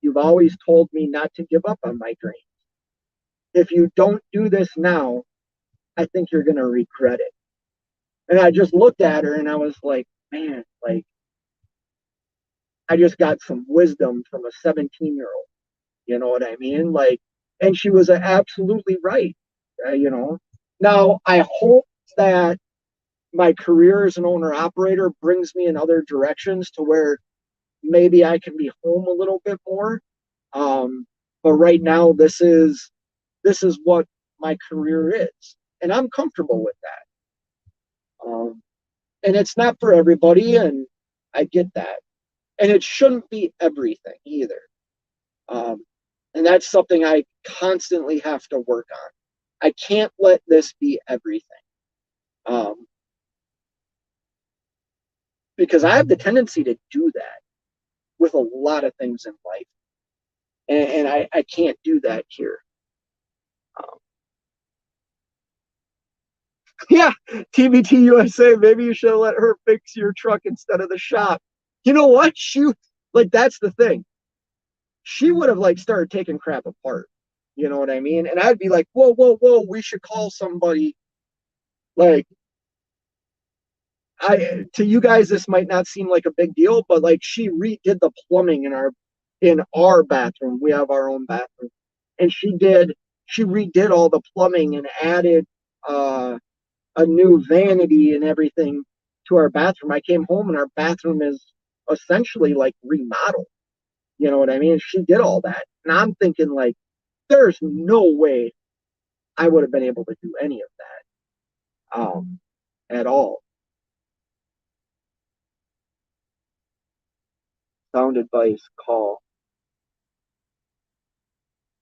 S1: You've always told me not to give up on my dream. If you don't do this now, I think you're going to regret it. And I just looked at her and I was like, man, like, I just got some wisdom from a 17-year-old. You know what I mean? Like, and she was absolutely right. You know, now I hope that my career as an owner operator brings me in other directions to where maybe I can be home a little bit more. Um, but right now, this is what my career is, and I'm comfortable with that. And it's not for everybody, and I get that. And it shouldn't be everything either. Um, and that's something I constantly have to work on. I can't let this be everything. Um, because I have the tendency to do that with a lot of things in life. And I can't do that here. Um, yeah, TBT USA, maybe you should have let her fix your truck instead of the shop. You know what? Like, that's the thing. She would have, like, started taking crap apart. You know what I mean? And I'd be like, whoa, whoa, whoa, we should call somebody. Like, to you guys this might not seem like a big deal, but like she redid the plumbing in our bathroom. We have our own bathroom, and she redid all the plumbing and added a new vanity and everything to our bathroom. I came home and our bathroom is essentially like remodeled. You know what I mean? She did all that, and I'm thinking like, there's no way I would have been able to do any of that at all. Sound advice call.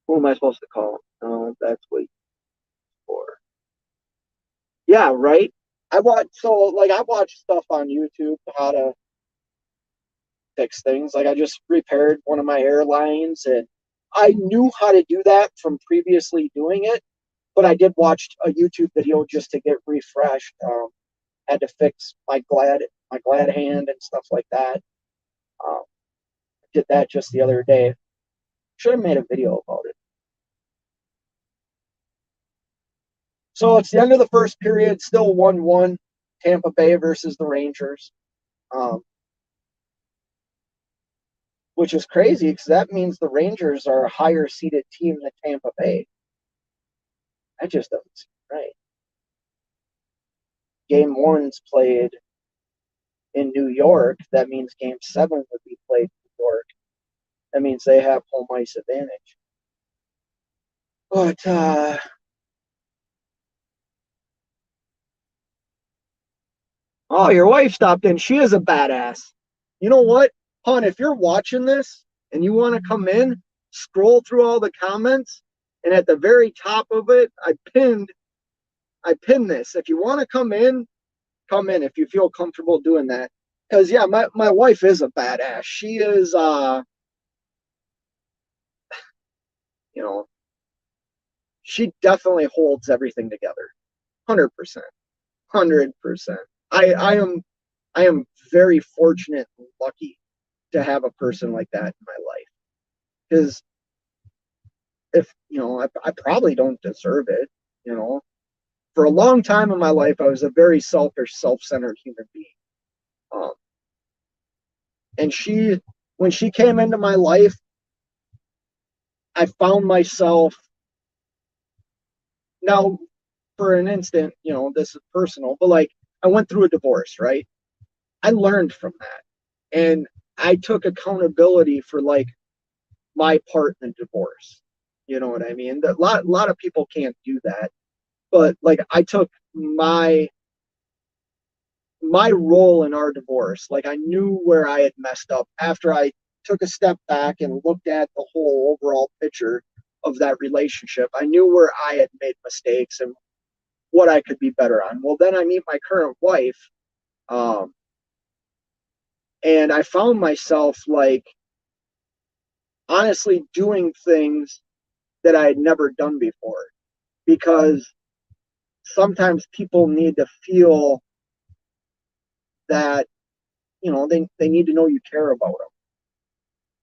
S1: Who am I supposed to call? No, that's what for. Yeah, right. I watch stuff on YouTube how to fix things. Like I just repaired one of my airlines, and I knew how to do that from previously doing it, but I did watch a YouTube video just to get refreshed. Had to fix my glad hand and stuff like that. Um, did that just the other day. Should have made a video about it. So it's the end of the first period, still 1-1, Tampa Bay versus the Rangers, um, which is crazy because that means the Rangers are a higher seeded team than Tampa Bay. That just doesn't seem right. Game one's played in New York. That means game seven would be played in New York. That means they have home ice advantage. But oh, your wife stopped in. She is a badass. You know what, hon? If you're watching this and you want to come in, scroll through all the comments, and at the very top of it, I pinned this. If you want to come in, come in if you feel comfortable doing that. Because yeah, my wife is a badass. She is you know, she definitely holds everything together. 100%. 100%. I am very fortunate and lucky to have a person like that in my life. Because if I probably don't deserve it. You know, for a long time in my life, I was a very selfish, self-centered human being. Um, and when she came into my life, I found myself now. For an instant, this is personal, but like I went through a divorce, right? I learned from that, and I took accountability for like my part in the divorce. You know what I mean? A lot of people can't do that, but like I took my role in our divorce. Like I knew where I had messed up after I took a step back and looked at the whole overall picture of that relationship. I knew where I had made mistakes and what I could be better on. Well, then I meet my current wife, um, and I found myself like honestly doing things that I had never done before because sometimes people need to feel that they need to know you care about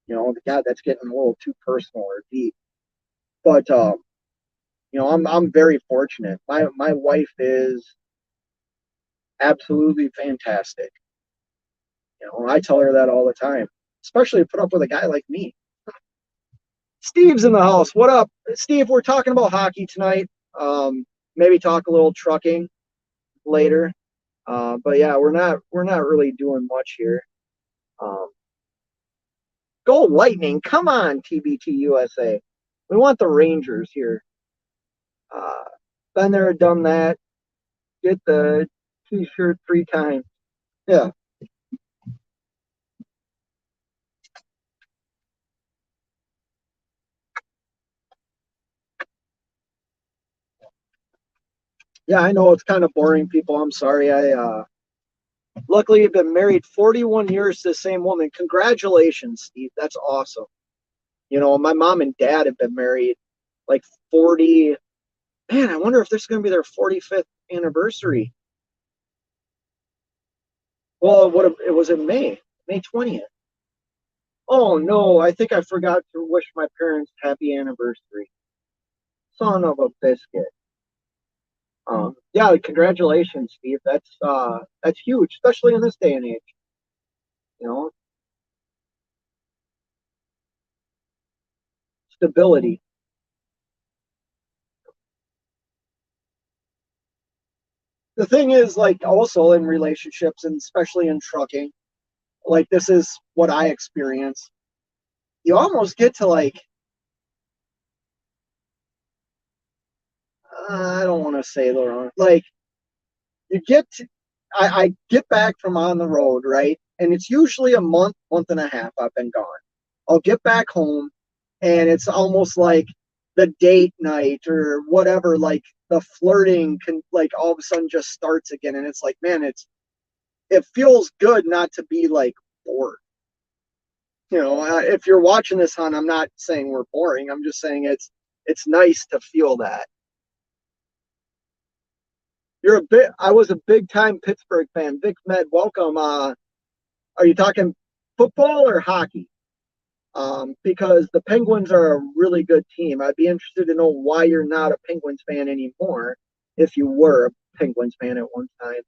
S1: them. God, that's getting a little too personal or deep. But I'm very fortunate. My wife is absolutely fantastic. I tell her that all the time, especially to put up with a guy like me. Steve's in the house. What up, Steve? We're talking about hockey tonight. Maybe talk a little trucking later. But yeah, we're not really doing much here. Um, Go Lightning! Come on, TBT USA. We want the Rangers here. Uh, Been there, done that. Get the T-shirt 3 times. Yeah, yeah. I know it's kind of boring, people. I'm sorry. I luckily have been married 41 years to the same woman. Congratulations, Steve. That's awesome. My mom and dad have been married like 40. Man, I wonder if this is going to be their 45th anniversary. Well, it was in May 20th. Oh no, I think I forgot to wish my parents happy anniversary. Son of a biscuit. Yeah, congratulations, Steve. That's huge, especially in this day and age. You know, Stability. The thing is, like, also in relationships and especially in trucking, like this is what I experience. You almost get to like, I don't want to say the wrong, like you get to, I get back from on the road, right? And it's usually a month and a half I've been gone. I'll get back home and it's almost like the date night or whatever. Like the flirting can like all of a sudden just starts again, and it's like, man, it feels good not to be like bored. If you're watching this, hon, I'm not saying we're boring. I'm just saying it's nice to feel that. I was a big time Pittsburgh fan. Vic Med, welcome. Are you talking football or hockey? Because the Penguins are a really good team. I'd be interested to know why you're not a Penguins fan anymore, if you were a Penguins fan at one time.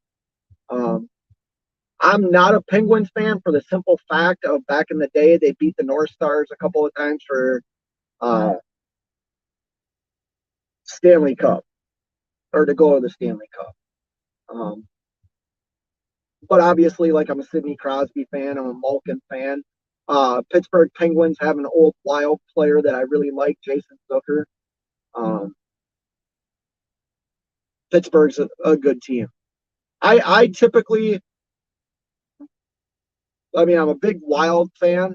S1: I'm not a Penguins fan for the simple fact of back in the day they beat the North Stars a couple of times for Stanley Cup, or to go to the Stanley Cup. Um, but obviously, like, I'm a Sidney Crosby fan, I'm a Malkin fan. Pittsburgh Penguins have an old Wild player that I really like, Jason Zucker. Pittsburgh's a good team. I typically, I'm a big Wild fan.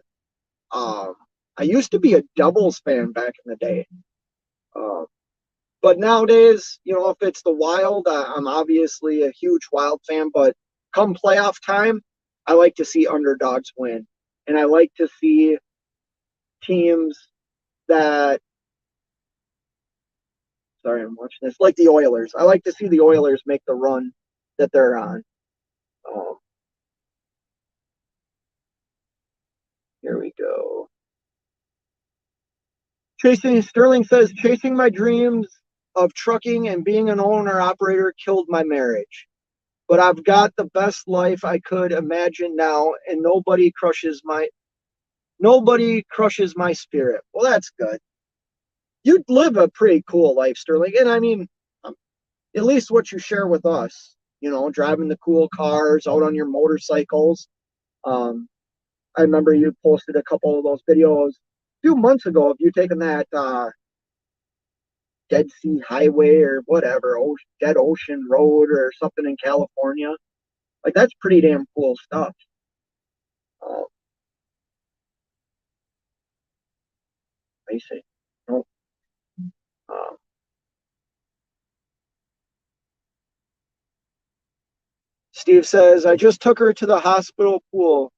S1: I used to be a Devils fan back in the day. But nowadays, if it's the Wild, I'm obviously a huge Wild fan. But come playoff time, I like to see underdogs win. And I like to see teams that, sorry, I'm watching this, like the Oilers. I like to see the Oilers make the run that they're on. Here we go. Sterling says, chasing my dreams of trucking and being an owner operator killed my marriage. But I've got the best life I could imagine now, and nobody crushes my spirit. Well, that's good. You live a pretty cool life, Sterling. And at least what you share with us, driving the cool cars, out on your motorcycles. I remember you posted a couple of those videos a few months ago of you taking that Dead Sea Highway or whatever, Dead Ocean Road or something in California. Like, that's pretty damn cool stuff. I see. No. Um, Steve says, I just took her to the hospital pool.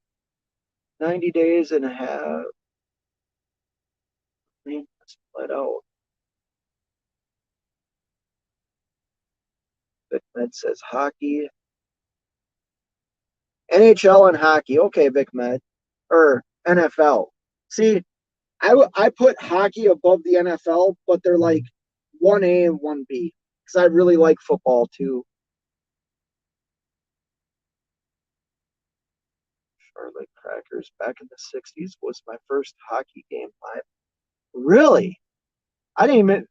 S1: 90 days and a half. Let out. Vic Med says hockey. NHL and hockey. Okay, Vic Med. Or NFL. See, I put hockey above the NFL, but they're like 1A and 1B. Because I really like football too. Charlotte Crackers back in the 60s was my first hockey game live. Really? I didn't even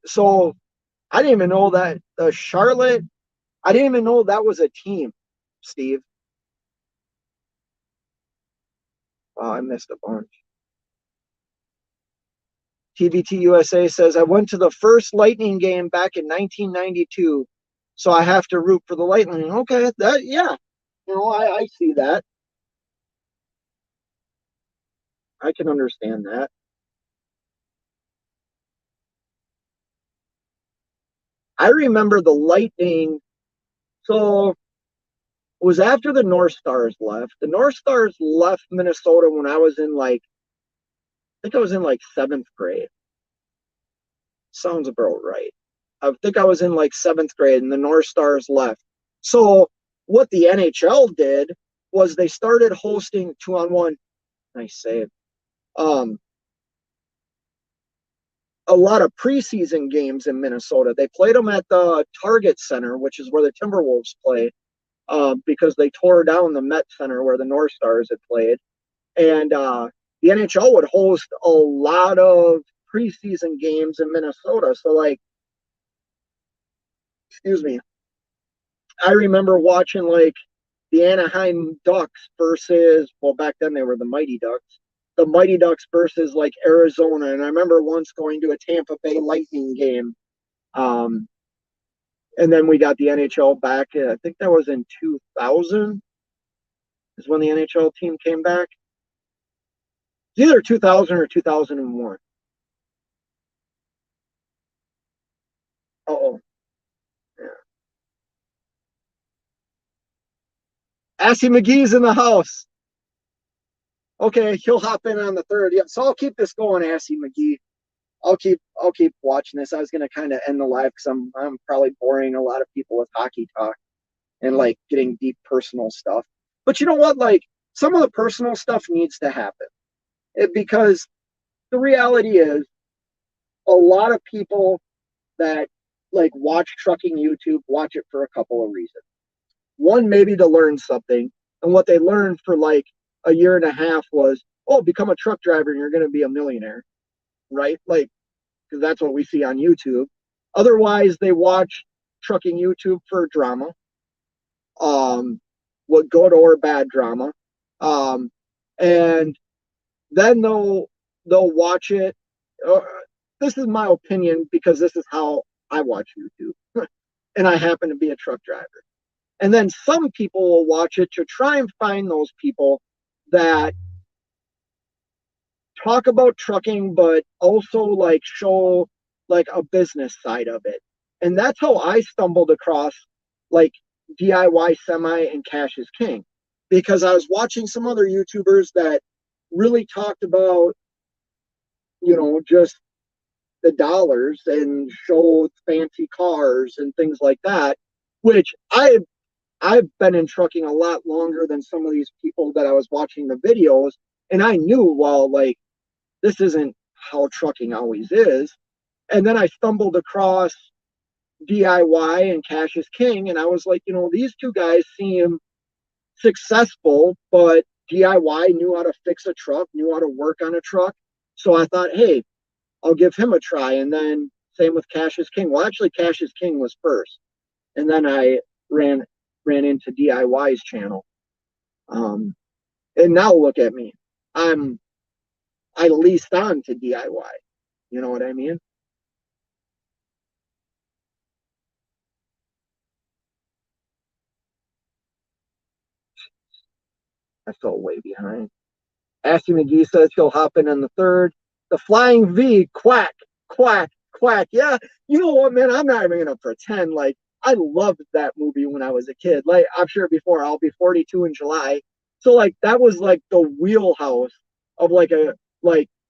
S1: know that the Charlotte, I didn't even know that was a team, Steve. Oh, I missed a bunch. TBT USA says, I went to the first Lightning game back in 1992, so I have to root for the Lightning. Okay, yeah. I see that. I can understand that. I remember the Lightning. So it was after the North Stars left. The North Stars left Minnesota when I was in I think I was in seventh grade. Sounds about right. I think I was in seventh grade and the North Stars left. So what the NHL did was they started hosting 2-on-1. Nice save. A lot of preseason games in Minnesota. They played them at the Target Center, which is where the Timberwolves play, because they tore down the Met Center where the North Stars had played. And the NHL would host a lot of preseason games in Minnesota. So, excuse me, I remember watching the Anaheim Ducks versus, well, back then they were the Mighty Ducks, the Mighty Ducks versus Arizona. And I remember once going to a Tampa Bay Lightning game. And then we got the NHL back. I think that was in 2000 is when the NHL team came back. It's either 2000 or 2001. Uh-oh. Assy McGee's in the house. Okay, he'll hop in on the third. Yeah, so I'll keep this going, Assy McGee. I'll keep watching this. I was gonna kind of end the live because I'm probably boring a lot of people with hockey talk and like getting deep personal stuff. But you know what? Like some of the personal stuff needs to happen because the reality is a lot of people that like watch trucking YouTube watch it for a couple of reasons. One, maybe to learn something, and what they learned for like a year and a half was, oh, become a truck driver and you're going to be a millionaire, right? Like, because that's what we see on YouTube. Otherwise, they watch trucking YouTube for drama, what good or bad drama, um, and then they'll watch it. Uh, this is my opinion because this is how I watch YouTube, and I happen to be a truck driver. And then some people will watch it to try and find those people that talk about trucking, but also like show like a business side of it. And that's how I stumbled across like DIY Semi and Cash is King because I was watching some other YouTubers that really talked about, just the dollars and showed fancy cars and things like that, which I've been in trucking a lot longer than some of these people that I was watching the videos, and I knew, well, like this isn't how trucking always is. And then I stumbled across DIY and Cash is King, and I was like, these two guys seem successful, but DIY knew how to fix a truck, knew how to work on a truck. So I thought, hey, I'll give him a try. And then same with Cash is King. Well, actually, Cash is King was first, and then I ran into DIY's channel. Um, and now look at me. I leased on to DIY. You know what I mean? I fell way behind. Assy McGee says he'll hop in on the third. The Flying V, quack, quack, quack. Yeah, you know what, man? I'm not even gonna pretend like I loved that movie when I was a kid. Like I've shared before, I'll be 42 in July. So like that was like the wheelhouse of like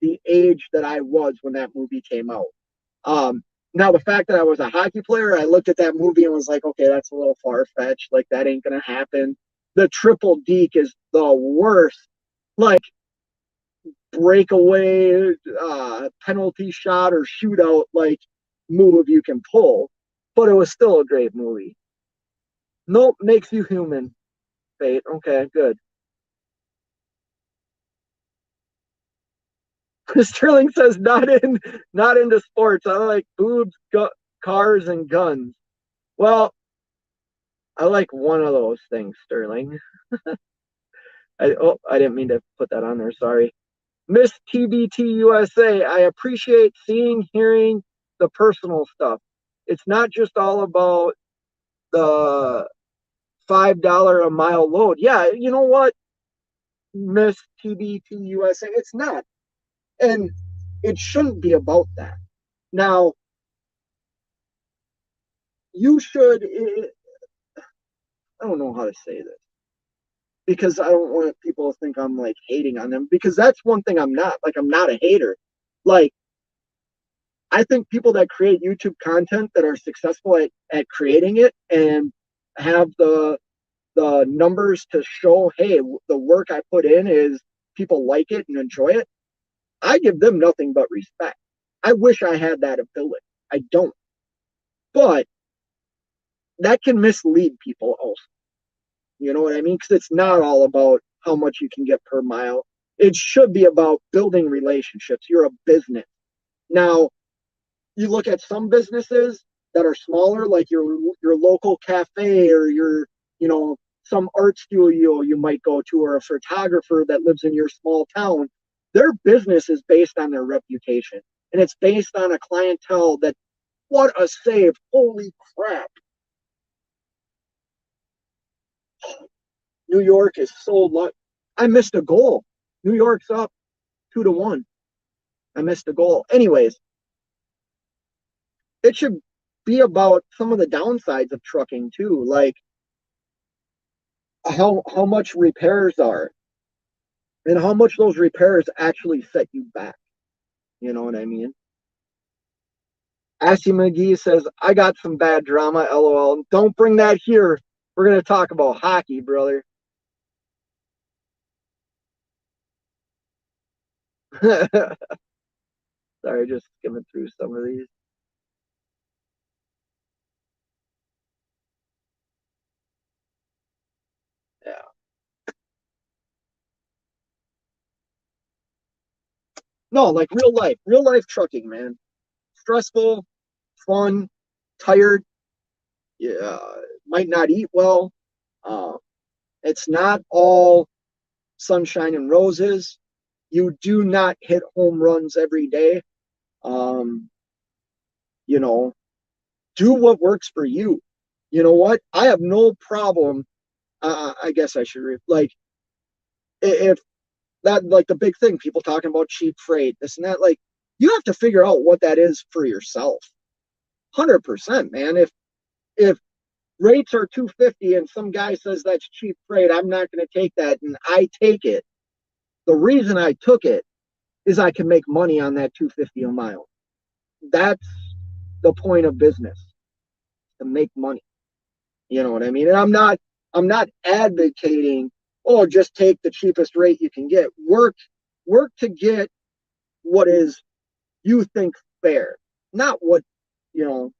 S1: the age that I was when that movie came out. Now the fact that I was a hockey player, I looked at that movie and was like, okay, that's a little far fetched. Like that ain't gonna happen. The triple deke is the worst. Like breakaway, penalty shot or shootout like move you can pull. But it was still a great movie. Nope, makes you human. Fate. Okay, good. Sterling says not into sports. I like boobs, cars, and guns. Well, I like one of those things, Sterling. I didn't mean to put that on there. Sorry. Miss TBT USA, I appreciate seeing, hearing the personal stuff. It's not just all about the $5 a mile load. Yeah, you know what, Miss TBT USA, it's not. And it shouldn't be about that. Now, you should, I don't know how to say this because I don't want people to think I'm like hating on them because that's one thing I'm not. Like, I'm not a hater. Like, I think people that create YouTube content that are successful at creating it and have the numbers to show, hey, the work I put in is people like it and enjoy it, I give them nothing but respect. I wish I had that ability. I don't. But that can mislead people also. You know what I mean? Because it's not all about how much you can get per mile. It should be about building relationships. You're a business. Now, you look at some businesses that are smaller, like your local cafe or some art studio you might go to, or a photographer that lives in your small town. Their business is based on their reputation, and it's based on a clientele that what a save! Holy crap! New York is so lucky. I missed a goal. New York's up 2-1. I missed a goal. Anyways, it should be about some of the downsides of trucking too. Like how much repairs are and how much those repairs actually set you back. You know what I mean? Assy McGee says, I got some bad drama, lol. Don't bring that here. We're going to talk about hockey, brother. Sorry, just skimming through some of these. Yeah. No, like real life trucking, man. Stressful, fun, tired. Yeah, might not eat well. Uh, it's not all sunshine and roses. You do not hit home runs every day. Um, you know, do what works for you. You know what? I have no problem. I guess I should like if that like the big thing people talking about cheap freight, this and that. Like you have to figure out what that is for yourself. 100%, man. If rates are 250 and some guy says that's cheap freight, I'm not going to take that, and I take it. The reason I took it is I can make money on that 250 a mile. That's the point of business, to make money. You know what I mean? And I'm not advocating, oh, just take the cheapest rate you can get. Work to get what is you think fair, not what, you know,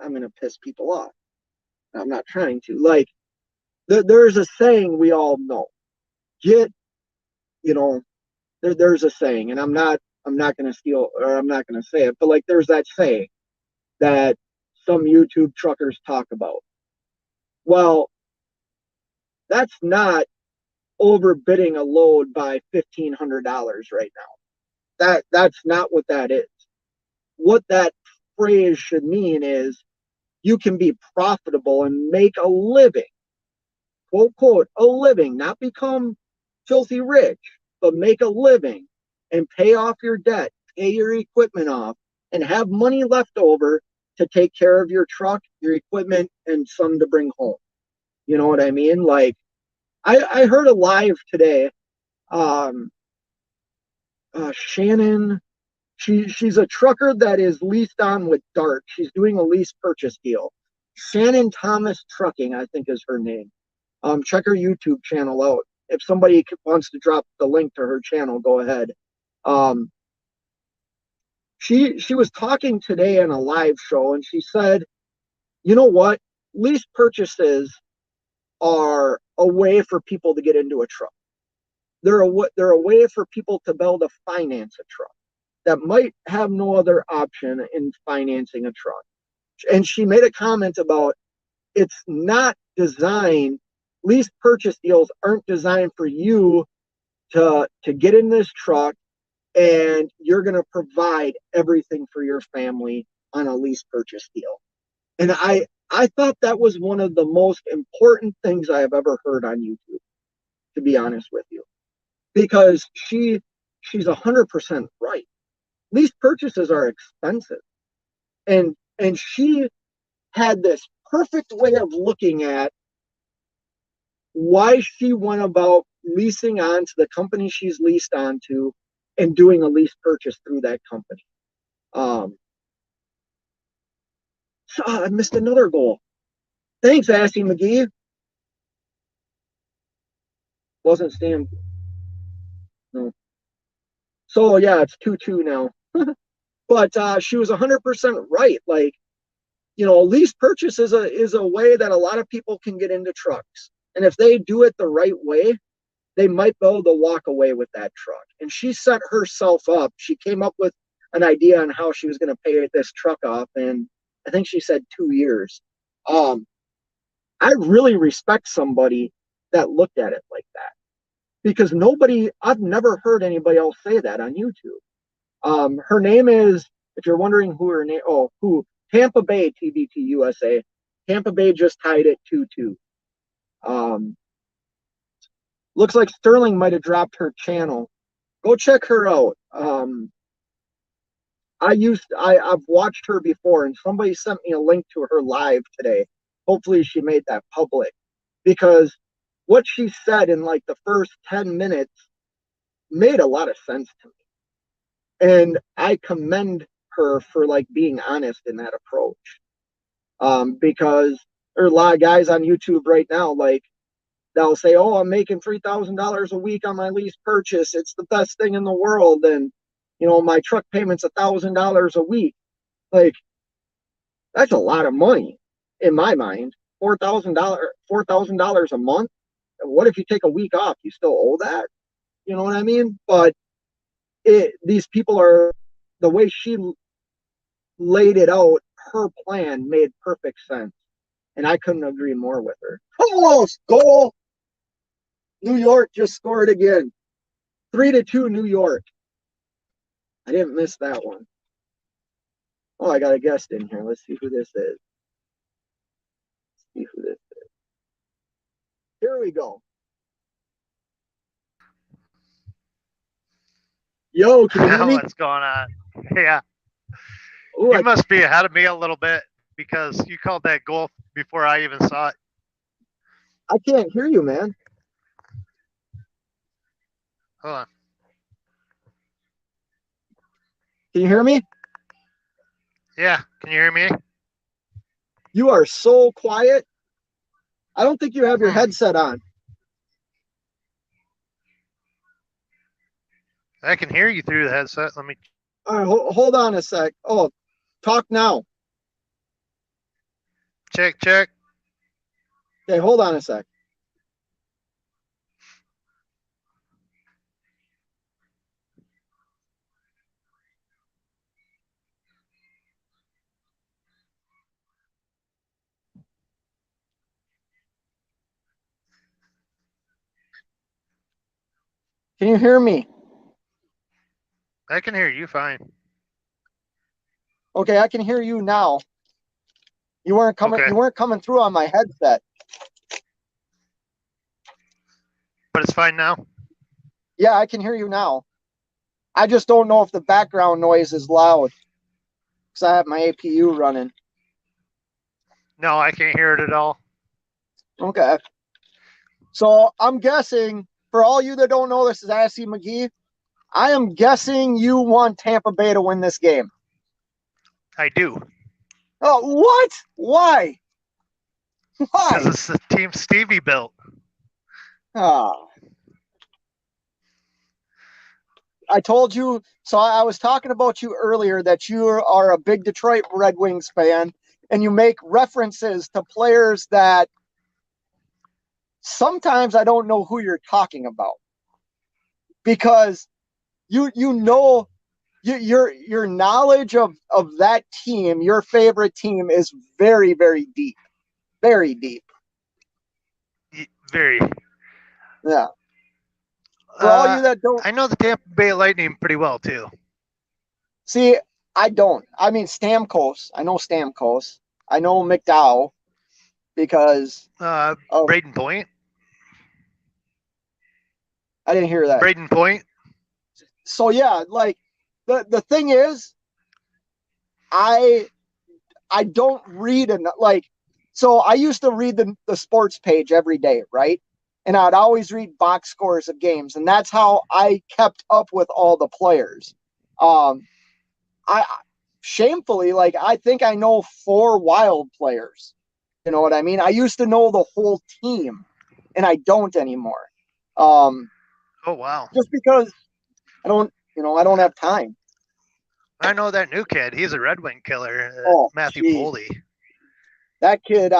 S1: I'm going to piss people off. I'm not trying to. Like, there's a saying we all know. Get, you know, there's a saying, and I'm not going to steal, or I'm not going to say it, but like, there's that saying that some YouTube truckers talk about. Well, that's not overbidding a load by $1,500 right now. That's not what that is. What that phrase should mean is you can be profitable and make a living, quote quote, a living, not become filthy rich, but make a living and pay off your debt, pay your equipment off, and have money left over to take care of your truck, your equipment, and some to bring home. You know what I mean? Like I heard a live today. Um, Shannon, she's a trucker that is leased on with Dart. She's doing a lease purchase deal. Shannon Thomas Trucking, I think is her name. Check her YouTube channel out. If somebody wants to drop the link to her channel, go ahead. Um, she was talking today in a live show, and she said, "You know what? Lease purchases are a way for people to get into a truck. They're a way for people to be able to finance a truck that might have no other option in financing a truck." And she made a comment about it's not designed, lease purchase deals aren't designed for you to get in this truck and you're going to provide everything for your family on a lease purchase deal. And I thought that was one of the most important things I have ever heard on YouTube, to be honest with you, because she's 100% right. Lease purchases are expensive, and she had this perfect way of looking at why she went about leasing on to the company she's leased on to and doing a lease purchase through that company. So I missed another goal. Thanks, Assy McGee. Wasn't Stan. No. So yeah, it's 2-2 now. But she was 100% right. Like, lease purchase is a way that a lot of people can get into trucks. And if they do it the right way, they might be able to walk away with that truck. And she set herself up. She came up with an idea on how she was going to pay this truck off. And I think she said 2 years. I really respect somebody that looked at it like that, because I've never heard anybody else say that on YouTube. Her name is, if you're wondering who her name, Tampa Bay TBT USA. Tampa Bay just tied it 2-2. Looks like Sterling might have dropped her channel. Go check her out. I've watched her before, and somebody sent me a link to her live today. Hopefully she made that public. because what she said in like the first 10 minutes made a lot of sense to me. And I commend her for like being honest in that approach. Because there are a lot of guys on YouTube right now, like they'll say, "Oh, I'm making $3,000 a week on my lease purchase. It's the best thing in the world." And my truck payment's $1,000 a week. Like, that's a lot of money in my mind. $4,000 a month. What if you take a week off? You still owe that? You know what I mean? But these people are, the way she laid it out, her plan made perfect sense. And I couldn't agree more with her. Almost goal. New York just scored again. 3-2 New York. I didn't miss that one. Oh, I got a guest in here. Let's see who this is. Here we go. Yo, can you hear me?
S2: What's going on? Yeah.
S1: Ooh,
S2: You must be ahead of me a little bit because you called that goal before I even saw it.
S1: I can't hear you, man.
S2: Hold on.
S1: Can you hear me?
S2: Yeah. Can you hear me?
S1: You are so quiet. I don't think you have your headset on.
S2: I can hear you through the headset. Let me.
S1: All right, hold on a sec. Oh, talk now.
S2: Check, check.
S1: Okay, hold on a sec. Can you hear me?
S2: I can hear you fine.
S1: Okay, I can hear you now. You weren't coming.
S2: Okay.
S1: You weren't coming through on my headset.
S2: But it's fine now.
S1: Yeah, I can hear you now. I just don't know if the background noise is loud because I have my APU running.
S2: No, I can't hear it at all.
S1: Okay. So I'm guessing, for all you that don't know, this is Assy McGee. I am guessing you want Tampa Bay to win this game.
S2: I do.
S1: Oh, what? Why? Why?
S2: Because it's the team Stevie built.
S1: Oh. I told you, so I was talking about you earlier that you are a big Detroit Red Wings fan, and you make references to players that sometimes I don't know who you're talking about, because your knowledge of that team, your favorite team, is very, very deep. Very deep.
S2: Very.
S1: Yeah. For all you that don't,
S2: I know the Tampa Bay Lightning pretty well too.
S1: see, I don't. I mean, Stamkos. I know Stamkos. I know McDowell because
S2: Braden Point.
S1: I didn't hear that.
S2: Braden Point.
S1: So yeah, like the thing is, I don't read enough. Like, so I used to read the sports page every day, right? And I'd always read box scores of games, and that's how I kept up with all the players. I shamefully, like, I think I know 4 Wild players. You know what I mean? I used to know the whole team, and I don't anymore.
S2: Oh wow!
S1: Just because I don't have time.
S2: I know that new kid. He's a Red Wing killer. Matthew Boldy.
S1: That kid.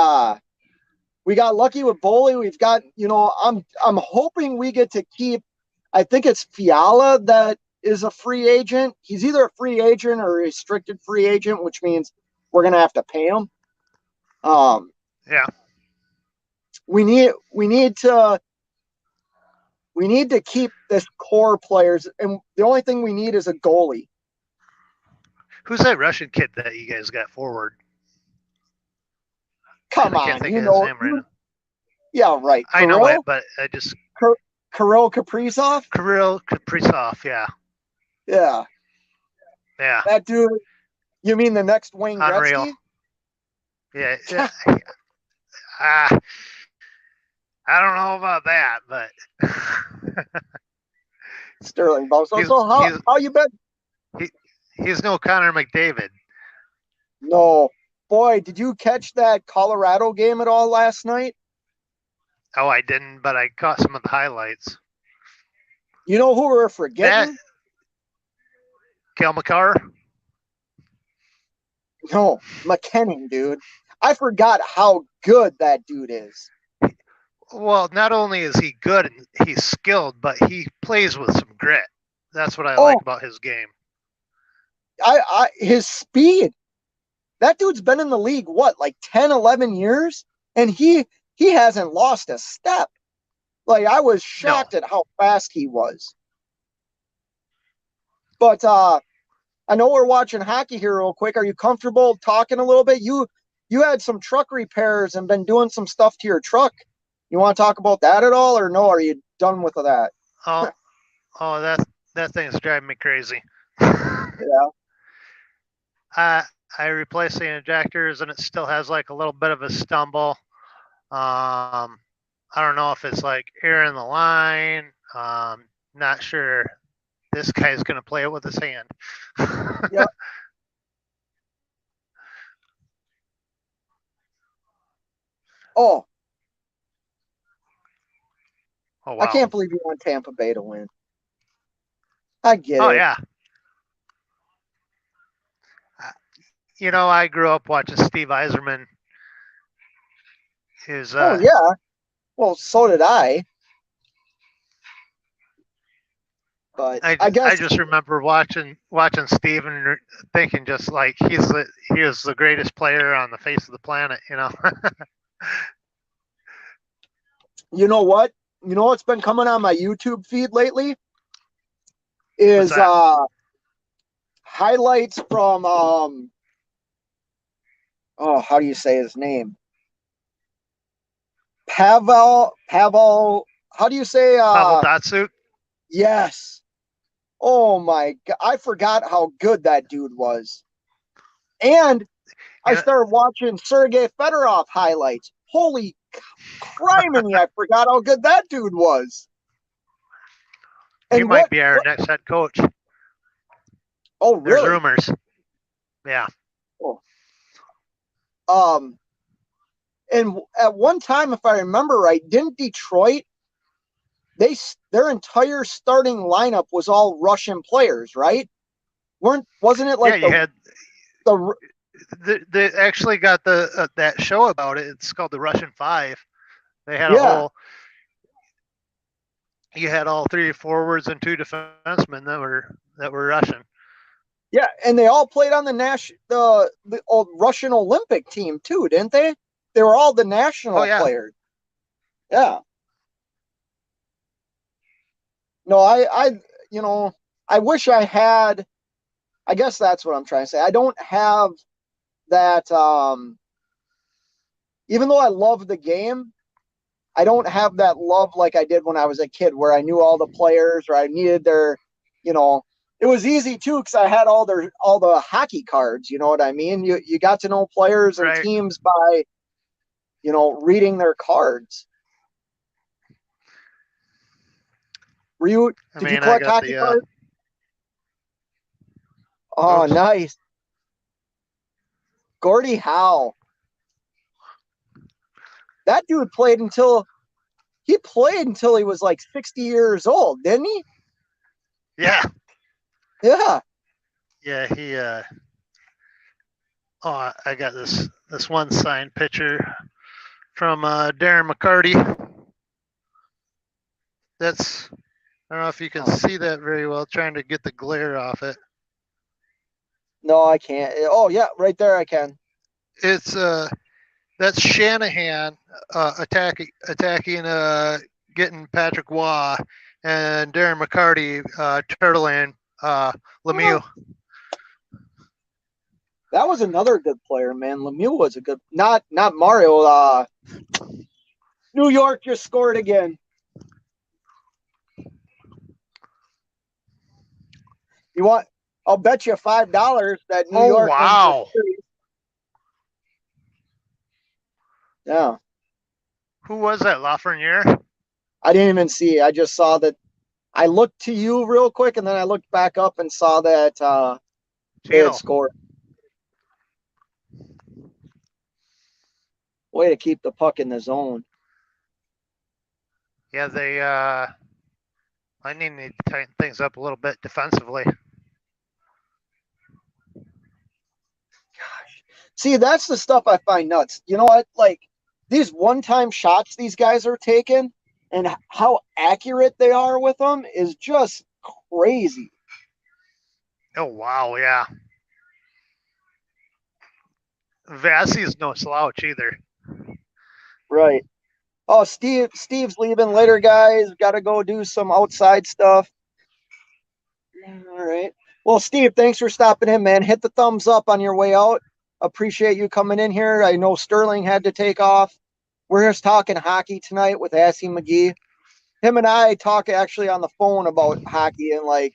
S1: We got lucky with Boldy. We've got, I'm hoping we get to keep. I think it's Fiala that is a free agent. He's either a free agent or a restricted free agent, which means we're gonna have to pay him.
S2: Yeah.
S1: We need to keep this core players, and the only thing we need is a goalie.
S2: Who's that Russian kid that you guys got forward?
S1: Come on,
S2: I can't think of his name right now.
S1: Yeah, right.
S2: I know it, but I just
S1: Kirill Kaprizov.
S2: Kirill Kaprizov, yeah.
S1: Yeah.
S2: Yeah.
S1: That dude. You mean the next Wayne
S2: Unreal.
S1: Gretzky?
S2: Yeah.
S1: Sterling Bosso.
S2: He's,
S1: So how you been?
S2: he's no Connor McDavid.
S1: No. Boy, did you catch that Colorado game at all last night?
S2: Oh, I didn't, but I caught some of the highlights.
S1: You know who we're forgetting?
S2: Cale Makar?
S1: No, McKinnon, dude. I forgot how good that dude is.
S2: Well, not only is he good and he's skilled, but he plays with some grit. That's what I like about his game.
S1: His speed. That dude's been in the league, what, like 10, 11 years? And he hasn't lost a step. Like, I was shocked at how fast he was. But I know we're watching hockey here real quick. Are you comfortable talking a little bit? You had some truck repairs and been doing some stuff to your truck. You want to talk about that at all, or no? Are you done with that?
S2: Oh, that thing's driving me crazy.
S1: Yeah.
S2: I replaced the injectors and it still has like a little bit of a stumble. I don't know if it's like air in the line. Not sure. This guy's gonna play it with his hand.
S1: Yep. Oh,
S2: wow.
S1: I can't believe you want Tampa Bay to win. I get it.
S2: Oh yeah. You know, I grew up watching Steve Yzerman.
S1: Oh yeah. Well, so did I. But I guess
S2: I just remember watching Steve and thinking just like he was the greatest player on the face of the planet, you know.
S1: You know what? You know what's been coming on my YouTube feed lately? Is highlights from how do you say his name? Pavel, how do you say
S2: Pavel Datsyuk?
S1: Yes. Oh my god, I forgot how good that dude was. And I started watching Sergei Fedorov highlights. Holy criminy, I forgot how good that dude was.
S2: And he might be our next head coach.
S1: Oh, really?
S2: There's rumors. Yeah.
S1: Oh. And at one time, if I remember right, didn't Detroit, their entire starting lineup was all Russian players, right? Wasn't it like
S2: they actually got that show about it. It's called The Russian Five. They had a whole. You had all three forwards and two defensemen that were Russian.
S1: Yeah, and they all played on the old Russian Olympic team too, didn't they? They were all the national players. Yeah. No, I wish I had. I guess that's what I'm trying to say. I don't have that. Even though I love the game, I don't have that love like I did when I was a kid, where I knew all the players, or I needed their, it was easy too because I had all the hockey cards. You know what I mean? You got to know players and teams by, reading their cards. Did you collect hockey cards? Oh, oops. Nice. Gordie Howe. That dude played until he was like 60 years old, didn't he?
S2: Yeah.
S1: Yeah.
S2: Yeah, he I got this one signed picture from Darren McCarty. That's, I don't know if you can see that very well, trying to get the glare off it.
S1: No, I can't. Oh yeah, right there I can.
S2: It's that's Shanahan attacking getting Patrick Waugh, and Darren McCarty turtling Lemieux.
S1: That was another good player, man. Lemieux was a good, not Mario. New York just scored again. You want? I'll bet you $5 that New York.
S2: Wow.
S1: Yeah.
S2: Who was that? Lafreniere?
S1: I didn't even see. I just saw that. I looked to you real quick, and then I looked back up and saw that they had
S2: Cheeto.
S1: scored. Way to keep the puck in the zone.
S2: Yeah, they Lightning need to tighten things up a little bit defensively.
S1: See, that's the stuff I find nuts. You know what? Like these one-time shots these guys are taking and how accurate they are with them is just crazy.
S2: Oh wow, yeah. Vasi's no slouch either.
S1: Right. Oh, Steve's leaving later, guys. Got to go do some outside stuff. All right. Well, Steve, thanks for stopping in, man. Hit the thumbs up on your way out. Appreciate you coming in here. I know Sterling had to take off. We're just talking hockey tonight with Assy McGee. Him and I talk actually on the phone about hockey and like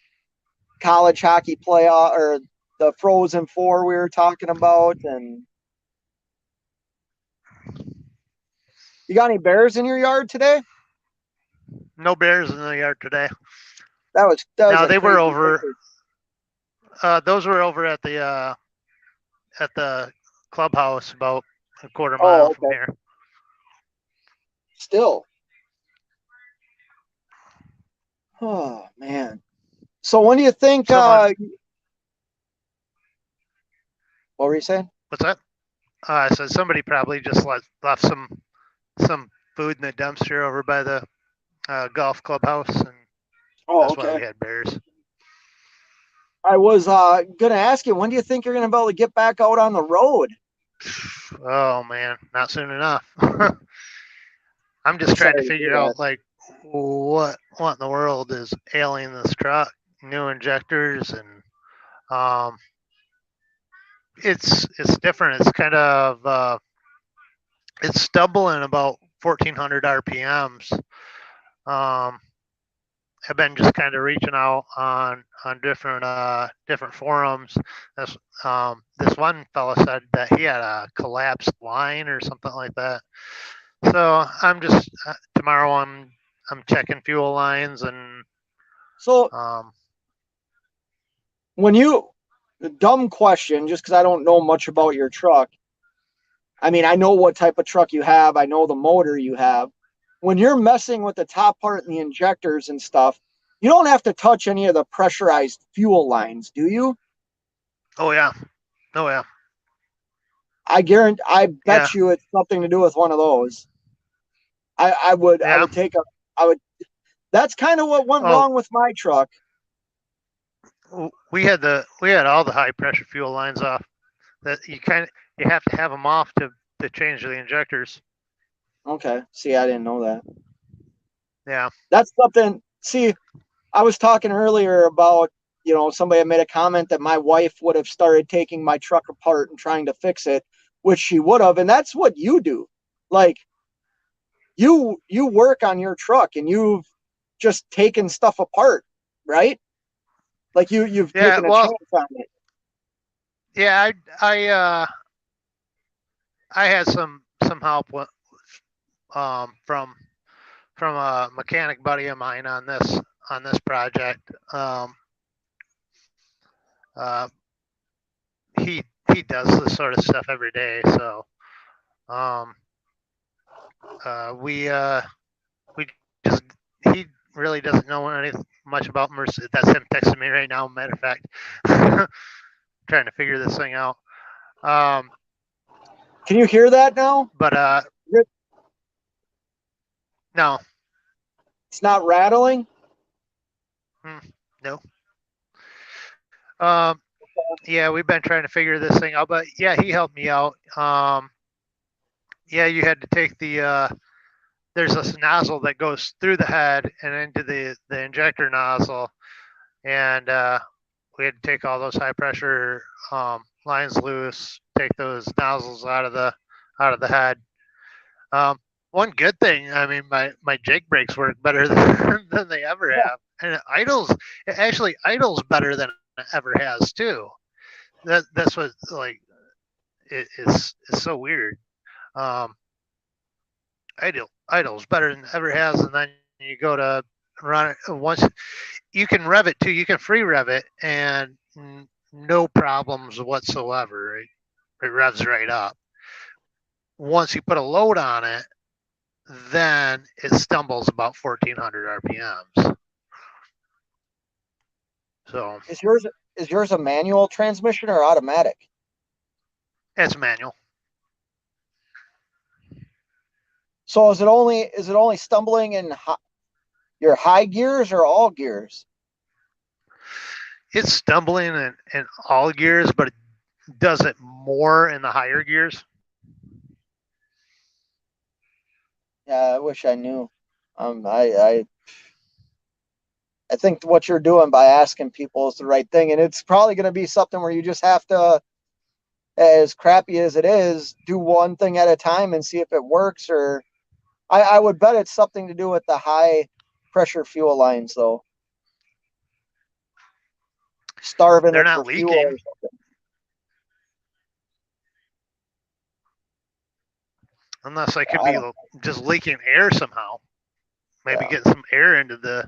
S1: college hockey playoff or the Frozen Four we were talking about. And you got any bears in your yard today?
S2: No bears in the yard today.
S1: That was
S2: No,
S1: a
S2: they were
S1: crazy
S2: over.
S1: picture.
S2: Those were over at the clubhouse about a quarter
S1: Oh,
S2: mile from
S1: okay.
S2: here.
S1: Still. Oh man. So when do you think
S2: Someone,
S1: what were you saying?
S2: what's that? I said somebody probably just left some food in the dumpster over by the golf clubhouse, and
S1: Oh,
S2: that's why
S1: okay.
S2: we had bears.
S1: I was gonna ask you, when do you think you're gonna be able to get back out on the road?
S2: Oh man, not soon enough. I'm just trying to
S1: Sorry to hear
S2: figure
S1: that.
S2: out like what in the world is ailing this truck. New injectors and um, it's different. It's kind of it's stumbling about 1400 RPMs. Um, I've been just kind of reaching out on different forums. This one fella said that he had a collapsed line or something like that. So I'm just tomorrow I'm checking fuel lines and
S1: So
S2: um,
S1: when you dumb question, just because I don't know much about your truck. I mean, I know what type of truck you have. I know the motor you have. When you're messing with the top part and the injectors and stuff, you don't have to touch any of the pressurized fuel lines, do you?
S2: oh yeah, oh yeah,
S1: I guarantee. I
S2: yeah,
S1: bet you it's something to do with one of those. I would. I
S2: yeah.
S1: would take a. I would. That's kind of what went
S2: Oh,
S1: wrong with my truck.
S2: we had all the high pressure fuel lines off. That you have to have them off to change the injectors.
S1: Okay. See, I didn't know that.
S2: Yeah.
S1: That's something. See, I was talking earlier about, somebody had made a comment that my wife would have started taking my truck apart and trying to fix it, which she would have. And that's what you do. Like you work on your truck and you've just taken stuff apart, right? Like you've
S2: Yeah.
S1: taken a
S2: Well,
S1: chance on it.
S2: yeah. I had some help from a mechanic buddy of mine on this project. Uh, he does this sort of stuff every day, so um, we just he really doesn't know much about Mercedes. That's him texting me right now. Matter of fact, trying to figure this thing out. Um,
S1: Can you hear that now?
S2: but no,
S1: It's not rattling.
S2: no. Um, yeah, we've been trying to figure this thing out, but yeah, he helped me out. Yeah, you had to take there's this nozzle that goes through the head and into the injector nozzle, and we had to take all those high pressure lines loose, take those nozzles out of the head. One good thing, I mean, my Jake brakes work better than they ever have, and it actually idles better than it ever has too. That's what like it's so weird. Um, idles better than it ever has, and then you go to run it once. You can rev it too. You can free rev it, and no problems whatsoever. It revs right up. Once you put a load on it, then it stumbles about 1400 RPMs. So
S1: is yours a manual transmission or automatic?
S2: it's manual.
S1: So is it only stumbling in your high gears or all gears?
S2: It's stumbling in all gears, but it does it more in the higher gears.
S1: Yeah, I wish I knew. I think what you're doing by asking people is the right thing, and it's probably going to be something where you just have to, as crappy as it is, do one thing at a time and see if it works. Or I would bet it's something to do with the high pressure fuel lines, though. Starving
S2: They're
S1: it for
S2: not
S1: fuel or
S2: leaking.
S1: something.
S2: Unless I could
S1: I
S2: be
S1: don't.
S2: just leaking air somehow. Maybe
S1: Yeah,
S2: getting some air into the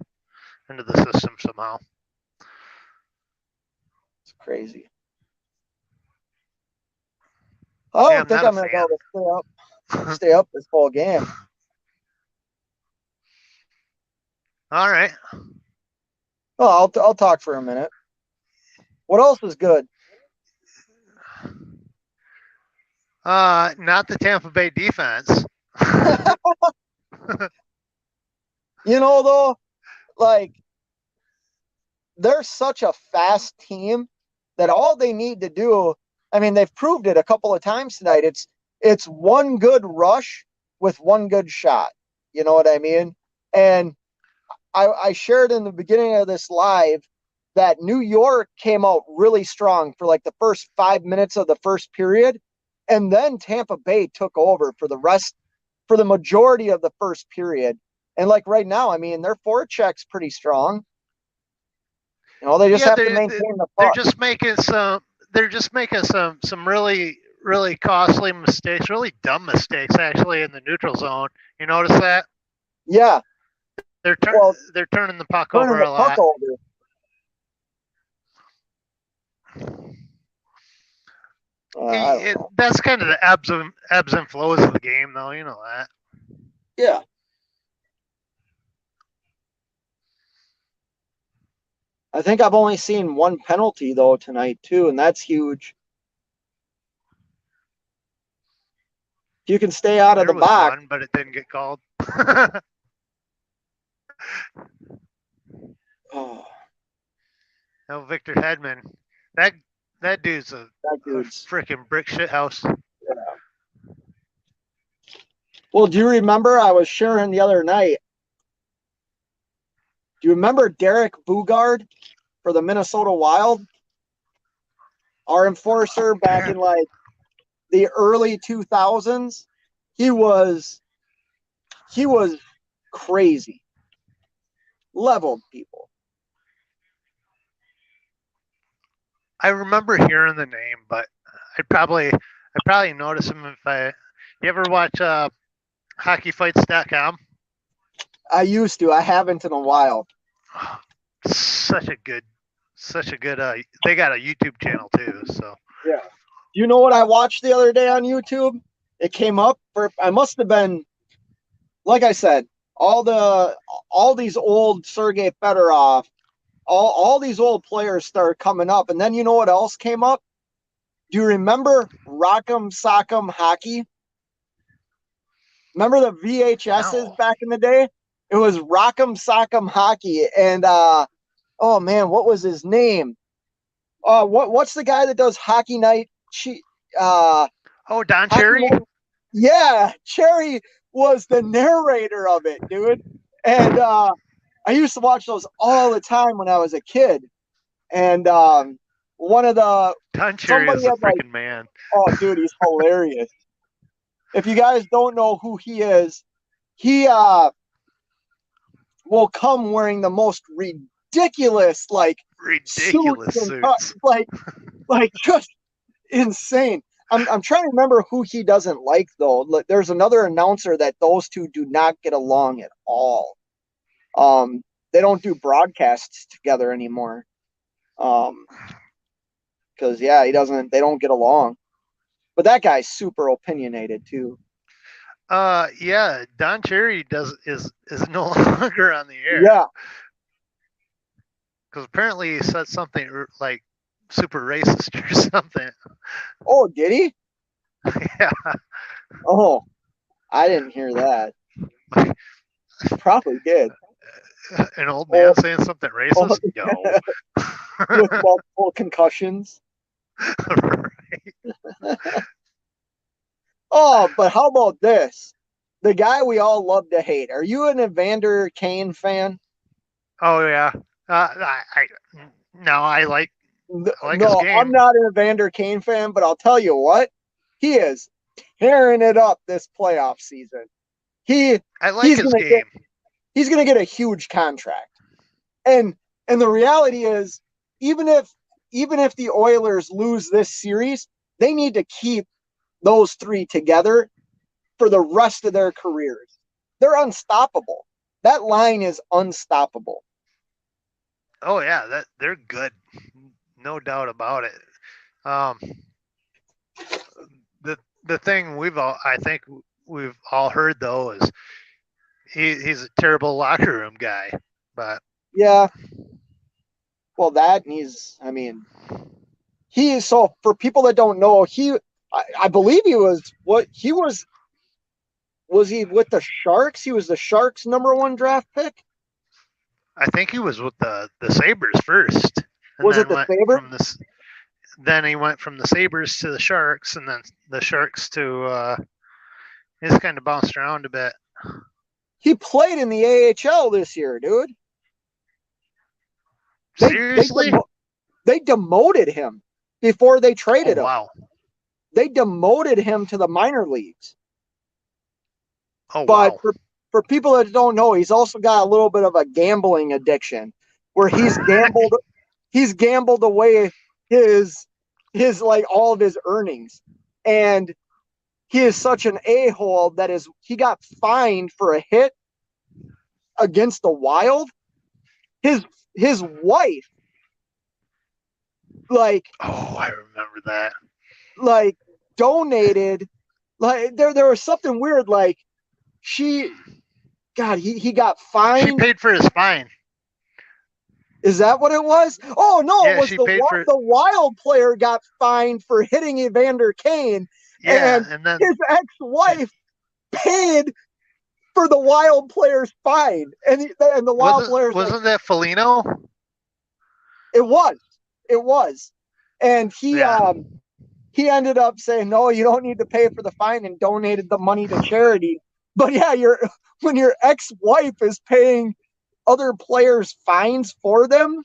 S2: system somehow.
S1: it's crazy. I
S2: Yeah,
S1: don't
S2: I'm
S1: think
S2: not a
S1: I'm going to be able
S2: fan.
S1: to stay up this whole game.
S2: All right.
S1: Oh, I'll talk for a minute. What else was good?
S2: Not the Tampa Bay defense.
S1: You know, though, like they're such a fast team that all they need to do, I mean, they've proved it a couple of times tonight. It's one good rush with one good shot. You know what I mean? And I shared in the beginning of this live that New York came out really strong for like the first 5 minutes of the first period. And then Tampa Bay took over for the majority of the first period. And like right now, I mean, their forecheck's pretty strong. You know, they just
S2: Yeah,
S1: have to maintain the
S2: they're
S1: puck.
S2: just making some. They're just making some really costly mistakes, really dumb mistakes actually in the neutral zone. You notice that
S1: Yeah. Well,
S2: they're turning the puck
S1: turning
S2: over
S1: the
S2: a
S1: puck
S2: lot.
S1: over. I don't know.
S2: That's kind of the ebbs and flows of the game, though. You know that.
S1: Yeah. I think I've only seen one penalty though tonight too, and that's huge. If you can stay out of
S2: There
S1: the
S2: was
S1: box.
S2: one, but it didn't get called.
S1: Oh,
S2: No, Victor Hedman. That that dude's
S1: that
S2: a
S1: dude's.
S2: freaking brick shit house.
S1: Yeah. Well, do you remember I was sharing the other night? Do you remember Derek Bugard for the Minnesota Wild? Our enforcer back in like the early 2000s. He was crazy. Leveled people.
S2: I remember hearing the name, but I probably notice him if I. You ever watch hockeyfights.com?
S1: I used to. I haven't in a while.
S2: Such a good they got a YouTube channel too, so
S1: Yeah. You know what I watched the other day on YouTube? It came up for I must have been like I said, all these old Sergei Fedorov, all these old players started coming up, and then you know what else came up? Do you remember Rock'em Sock'em Hockey? Remember the VHSs
S2: no.
S1: back in the day? It was Rock'em Sock'em Hockey, and oh man, what was his name? What's the guy that does Hockey Night?
S2: Oh, Don
S1: Hockey
S2: Cherry?
S1: Night. Yeah, Cherry was the narrator of it, dude. And I used to watch those all the time when I was a kid. And one of the
S2: Don Cherry
S1: somebody
S2: is a
S1: had like,
S2: freaking man.
S1: oh, dude, he's hilarious. If you guys don't know who he is, he will come wearing the most ridiculous like suits
S2: Ridiculous
S1: and
S2: suits.
S1: like just insane. I'm trying to remember who he doesn't like though. There's another announcer that those two do not get along at all. they don't do broadcasts together anymore. Because yeah, they don't get along. But that guy's super opinionated too.
S2: Yeah, Don Cherry is no longer on the air
S1: Yeah.
S2: because apparently he said something like super racist or something.
S1: Oh, did he?
S2: Yeah,
S1: Oh, I didn't hear that. Probably did.
S2: an old man
S1: Oh,
S2: saying something
S1: oh
S2: racist? No.
S1: with multiple concussions.
S2: Right.
S1: Oh, but how about this? The guy we all love to hate. Are you an Evander Kane fan?
S2: Oh yeah. I no, I like his
S1: No, I'm
S2: game.
S1: not an Evander Kane fan, but I'll tell you what, he is tearing it up this playoff season. He
S2: I like
S1: he's
S2: his
S1: gonna get
S2: game.
S1: he's gonna get a huge contract. And the reality is, even if the Oilers lose this series, they need to keep those three together for the rest of their careers. They're unstoppable. That line is unstoppable.
S2: Oh yeah, that they're good, no doubt about it. Um, the thing I think we've all heard though is he's a terrible locker room guy, but
S1: Yeah. Well, that and he is. So for people that don't know, I believe was he with the Sharks? He was the Sharks' #1 draft pick.
S2: I think he was with the Sabres first, and
S1: Was it
S2: then
S1: the
S2: went
S1: Sabres?
S2: from this. Then he went from the Sabres to the Sharks, and then the Sharks to. He's kind of bounced around a bit.
S1: He played in the AHL this year, dude. They they
S2: Seriously?
S1: demo- they demoted him before they
S2: Oh
S1: traded him.
S2: wow!
S1: They demoted him to the minor leagues.
S2: Oh
S1: But
S2: wow!
S1: for people that don't know, he's also got a little bit of a gambling addiction where he's gambled away his like all of his earnings. And he is such an a-hole that he got fined for a hit against the Wild. His wife like
S2: Oh, I remember that.
S1: like donated, like there was something weird, like she God, he got
S2: She
S1: fined.
S2: paid for his fine.
S1: Is that what it was? Oh no, it
S2: Yeah,
S1: was
S2: she paid for.
S1: the Wild player got fined for hitting Evander Kane,
S2: Yeah,
S1: and
S2: and then
S1: his ex-wife paid for the Wild player's fine, and the Wild player's like,
S2: wasn't that Felino?
S1: it was, it was, and
S2: Yeah.
S1: he ended up saying, no, you don't need to pay for the fine, and donated the money to charity. But yeah, when your ex-wife is paying other players fines for them,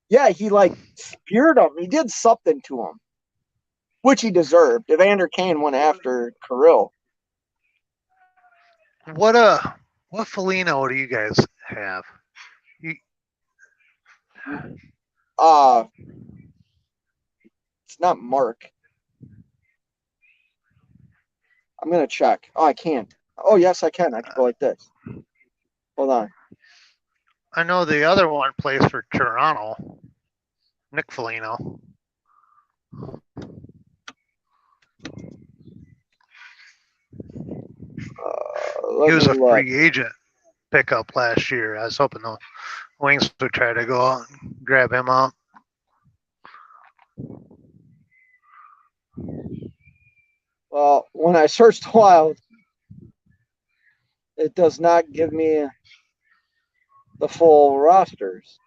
S1: yeah, he like speared him. He did something to him, which he deserved. Evander Kane went after Kirill.
S2: What Felino do you guys have? You,
S1: Uh it's not Mark. I'm gonna check. Oh, I can't. Oh yes, I can. I can go like this. Hold on.
S2: I know the other one plays for Toronto. Nick Felino. He
S1: Let
S2: was
S1: me
S2: a
S1: look.
S2: free agent pickup last year. I was hoping the Wings would try to go out and grab him out.
S1: Well, when I searched Wild, it does not give me the full rosters.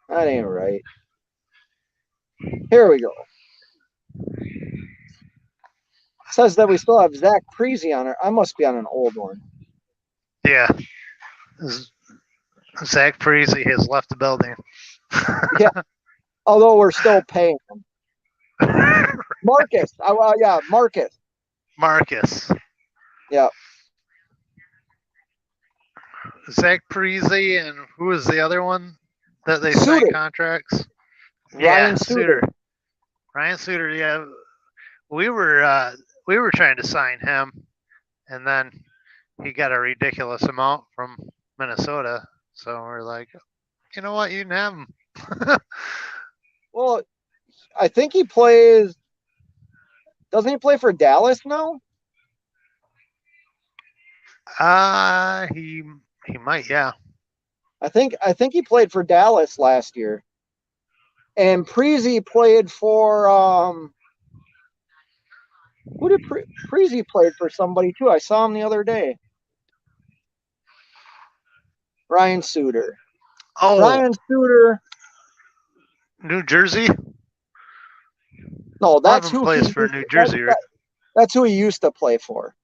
S1: That ain't right. Here we go. It says that we still have Zach Parise on it. I must be on an old one.
S2: Yeah. Zach Parise has left the building.
S1: Yeah. Although we're still paying him. Marcus. Yeah, Marcus.
S2: Marcus.
S1: Yeah.
S2: Zach Parise and who was the other one that they
S1: Suter.
S2: signed contracts?
S1: Ryan Suter.
S2: Ryan Suter. Yeah, we were trying to sign him, and then he got a ridiculous amount from Minnesota. So we're like, you know what, you can have him.
S1: Well, I think he plays. Doesn't he play for Dallas now?
S2: He might, yeah.
S1: I think he played for Dallas last year. And Preezy played for who did Preezy played for somebody too? I saw him the other day. Ryan Suter.
S2: Oh,
S1: Ryan Suter.
S2: New Jersey.
S1: No, that's
S2: Levin
S1: who
S2: plays
S1: he
S2: for
S1: used
S2: New
S1: to,
S2: Jersey, right?
S1: that's who he used to play for.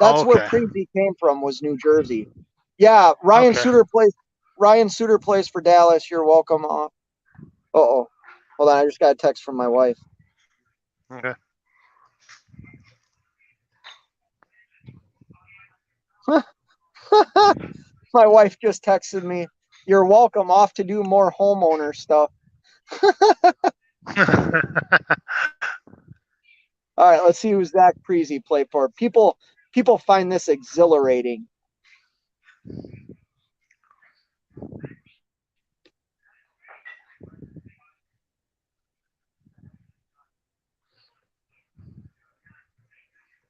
S2: Oh,
S1: That's where
S2: okay.
S1: Preezy came from, was New Jersey. Yeah,
S2: Okay.
S1: Ryan Suter plays for Dallas. You're welcome. Uh-oh. Hold on, I just got a text from my wife.
S2: Okay.
S1: My wife just texted me, "You're welcome, off to do more homeowner stuff." All right, let's see who Zach Preezy played for. People find this exhilarating.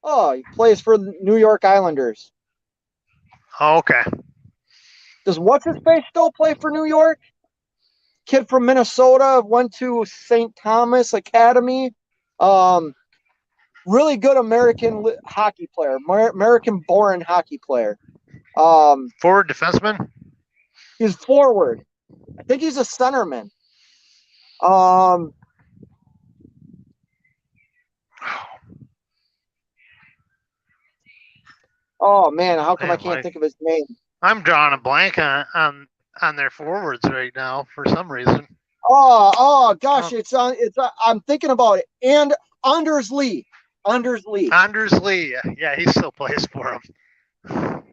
S1: Oh, he plays for the New York Islanders.
S2: Okay.
S1: Does what's his face still play for New York? Kid from Minnesota, went to St. Thomas Academy. Really good American hockey player, American born hockey player.
S2: Forward defenseman.
S1: He's forward. I think he's a centerman. Um, oh man, how come I
S2: Man,
S1: can't
S2: like
S1: think of his name?
S2: I'm drawing a blank on their forwards right now for some reason.
S1: Oh gosh,
S2: Oh,
S1: I'm thinking about it. And Anders Lee. Anders Lee.
S2: Anders Lee. Yeah, he still plays for them.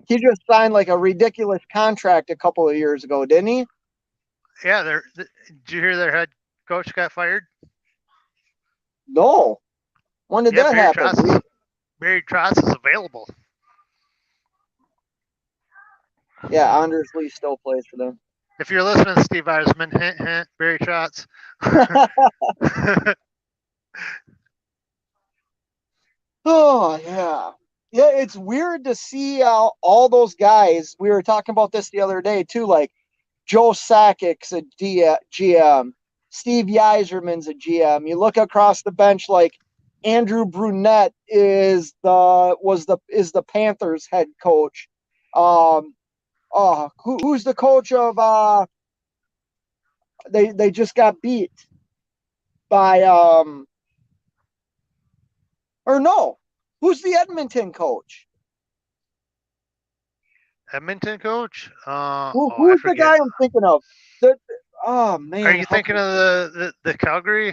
S1: He just signed like a ridiculous contract a couple of years ago, didn't he?
S2: Yeah, did you hear their head coach got fired?
S1: No. When did
S2: Yeah,
S1: that happen?
S2: Barry Trotz is available.
S1: Yeah, Anders Lee still plays for them.
S2: If you're listening, Steve Eisman, hint, hint, Barry Trotz.
S1: Oh yeah. Yeah, it's weird to see how all those guys, we were talking about this the other day too, like Joe Sakic's a GM, Steve Yzerman's a GM. You look across the bench, like Andrew Brunette is the Panthers head coach. Who's the coach of they just got beat by or no, who's the Edmonton coach?
S2: Edmonton coach? I
S1: Who's the
S2: forget.
S1: guy I'm thinking of? The oh
S2: Are
S1: man,
S2: you thinking of the Calgary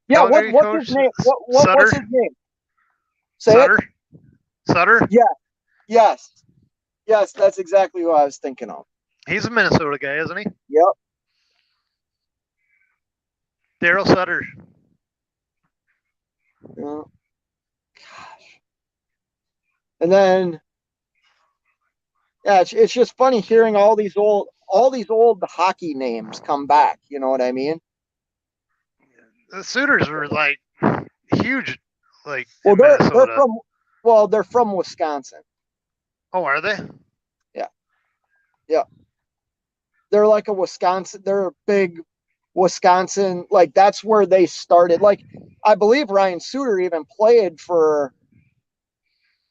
S1: yeah, what's his
S2: coach
S1: name? What's
S2: Sutter?
S1: his name? Say it.
S2: Sutter? Sutter?
S1: Yeah, yes. Yes, that's exactly who I was thinking of.
S2: He's a Minnesota guy, isn't he?
S1: Yep.
S2: Daryl Sutter.
S1: Yeah. Gosh. And then yeah, it's just funny hearing all these old hockey names come back, you know what I mean?
S2: The Sooners were like huge, like
S1: Well,
S2: in Minnesota.
S1: they're from Wisconsin.
S2: Oh, are they?
S1: Yeah. Yeah. They're like a Wisconsin, they're a big Wisconsin, like that's where they started. Like I believe Ryan Suter even played for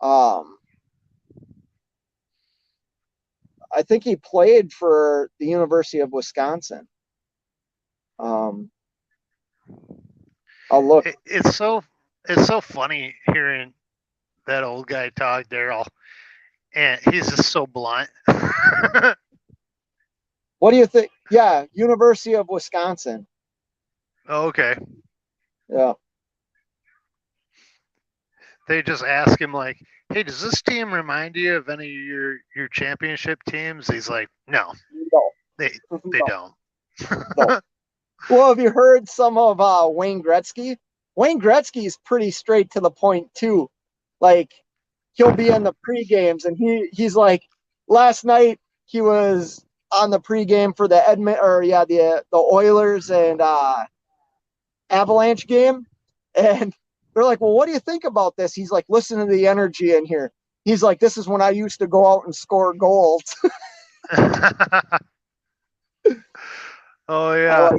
S1: um I think he played for the University of Wisconsin. Um I'll look.
S2: It's so funny hearing that old guy talk, Daryl, and he's just so blunt.
S1: What do you think? Yeah, University of Wisconsin.
S2: Oh, okay.
S1: Yeah.
S2: They just ask him like, "Hey, does this team remind you of any of your championship teams?" He's like, "No,
S1: No.
S2: they
S1: No.
S2: don't."
S1: No. Well, have you heard some of Wayne Gretzky? Wayne Gretzky is pretty straight to the point too. Like he'll be in the pre-games, and he's like, last night he was on the pregame for the the Oilers and Avalanche game, and they're like, well, what do you think about this? He's like, listen to the energy in here. He's like, this is when I used to go out and score goals.
S2: Oh yeah.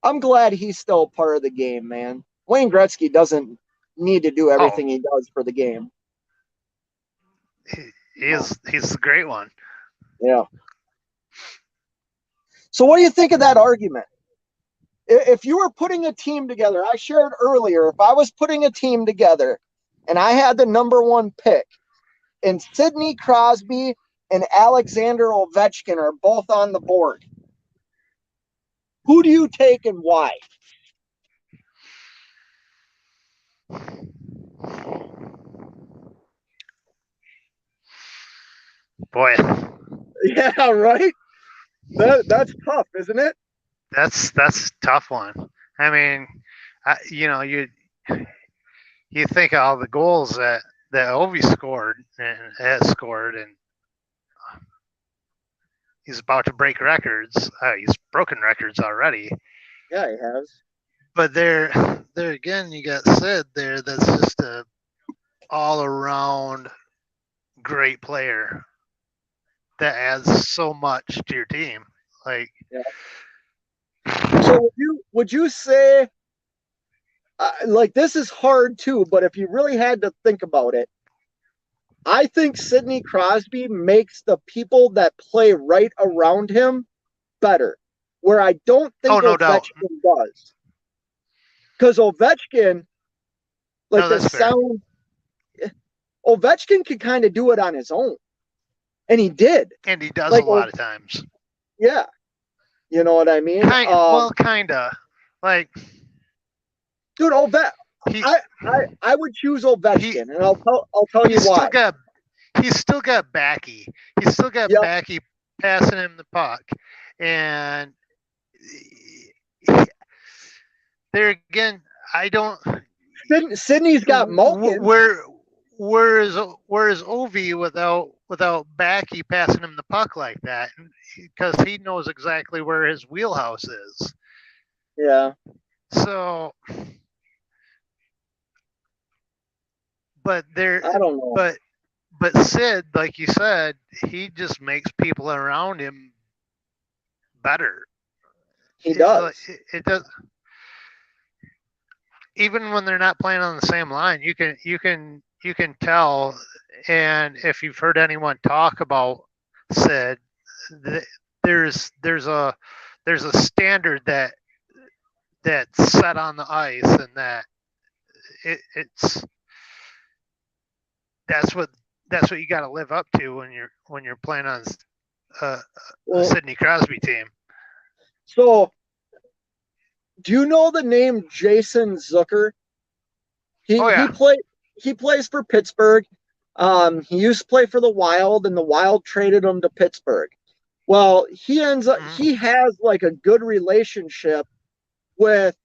S1: I'm glad he's still part of the game, man. Wayne Gretzky doesn't need to do everything he does for the game.
S2: He's the great one.
S1: Yeah. So what do you think of that argument? If you were putting a team together, I shared earlier, if I was putting a team together and I had the number one pick and Sidney Crosby and Alexander Ovechkin are both on the board, who do you take and why?
S2: Boy.
S1: Yeah, right? That's tough, isn't it?
S2: That's a tough one. I mean, you think of all the goals that Ovi scored and has scored, and he's about to break records. He's broken records already.
S1: Yeah, he has.
S2: But there again, you got Sid there. That's just a all around great player that adds so much to your team. Like,
S1: yeah. So would you say, like, this is hard too, but if you really had to think about it, I think Sidney Crosby makes the people that play right around him better, where I don't think Ovechkin does. Because Ovechkin, like the sound, Ovechkin could kind of do it on his own. And he did.
S2: And he does like, a lot of times.
S1: Yeah. You know what I mean?
S2: Kind of. Like,
S1: dude, I would choose Ovechkin, and I'll tell you why.
S2: He's still got Backy. He's still got Backy passing him the puck, and there again, I don't.
S1: Sidney's got Malkin.
S2: Where is Ovi without Backy passing him the puck like that? Because he knows exactly where his wheelhouse is.
S1: Yeah.
S2: So, but there.
S1: I don't know.
S2: But Sid, like you said, he just makes people around him better.
S1: He does.
S2: It does. Even when they're not playing on the same line, you can tell. And if you've heard anyone talk about Sid, there's a standard that's set on the ice, and that it's that's what you got to live up to when you're playing on a Sidney Crosby team.
S1: So, do you know the name Jason Zucker? He plays for Pittsburgh. He used to play for the Wild, and the Wild traded him to Pittsburgh. Well, he has like a good relationship with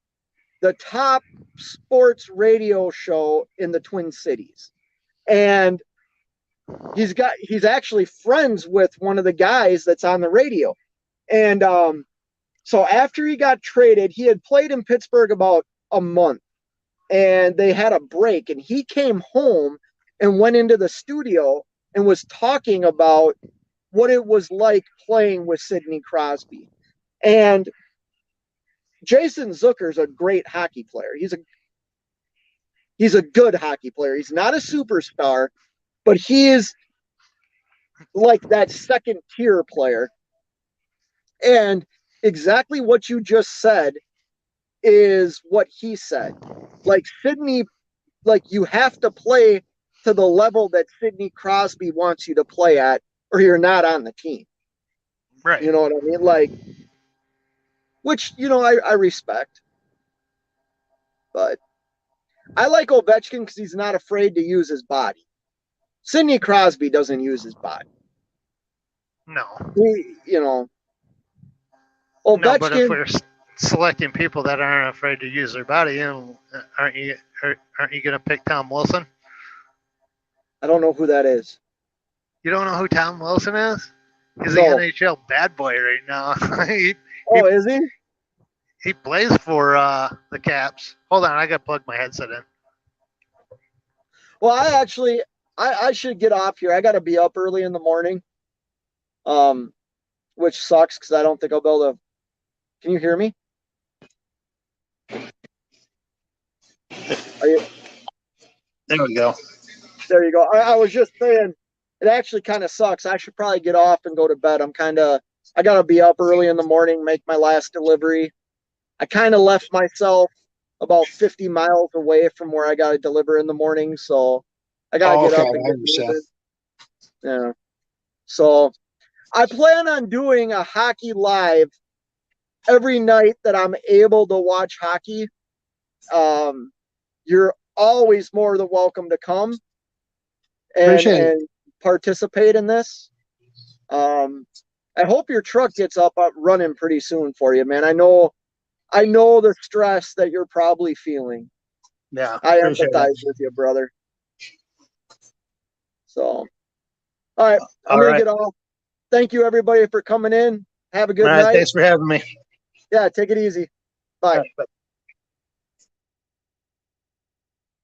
S1: the top sports radio show in the Twin Cities. And he's actually friends with one of the guys that's on the radio. And so after he got traded, he had played in Pittsburgh about a month, and they had a break, and he came home and went into the studio and was talking about what it was like playing with Sidney Crosby. And Jason Zucker's a great hockey player. He's a good hockey player. He's not a superstar, but he is like that second tier player. And exactly what you just said is what he said. Like Sidney, like you have to play to the level that Sidney Crosby wants you to play at, or you're not on the team.
S2: Right.
S1: You know what I mean? Like, which, I respect. But I like Ovechkin because he's not afraid to use his body. Sidney Crosby doesn't use his body.
S2: No.
S1: Ovechkin.
S2: No, but if we're selecting people that aren't afraid to use their body, aren't you going to pick Tom Wilson?
S1: I don't know who that is.
S2: You don't know who Tom Wilson is? He's the
S1: No.
S2: NHL bad boy right now. he,
S1: Oh, is he?
S2: he plays for the Caps. Hold on, I got to plug my headset in.
S1: Well, I should get off here. I got to be up early in the morning, which sucks because I don't think I'll be able to. Can you hear me? Are you?
S2: There we go.
S1: There you go. I was just saying, it actually kind of sucks. I should probably get off and go to bed. I got to be up early in the morning, make my last delivery. I kind of left myself about 50 miles away from where I got to deliver in the morning. So I got to get up and get moving. Yeah. So I plan on doing a hockey live every night that I'm able to watch hockey. You're always more than welcome to come and participate in this. I hope your truck gets up running pretty soon for you, man. I know the stress that you're probably feeling.
S2: Yeah.
S1: I empathize with you, brother. So, all right, I'm gonna get off. Thank you, everybody, for coming in. Have a good night.
S2: Thanks for having me.
S1: Yeah, take it easy. Bye.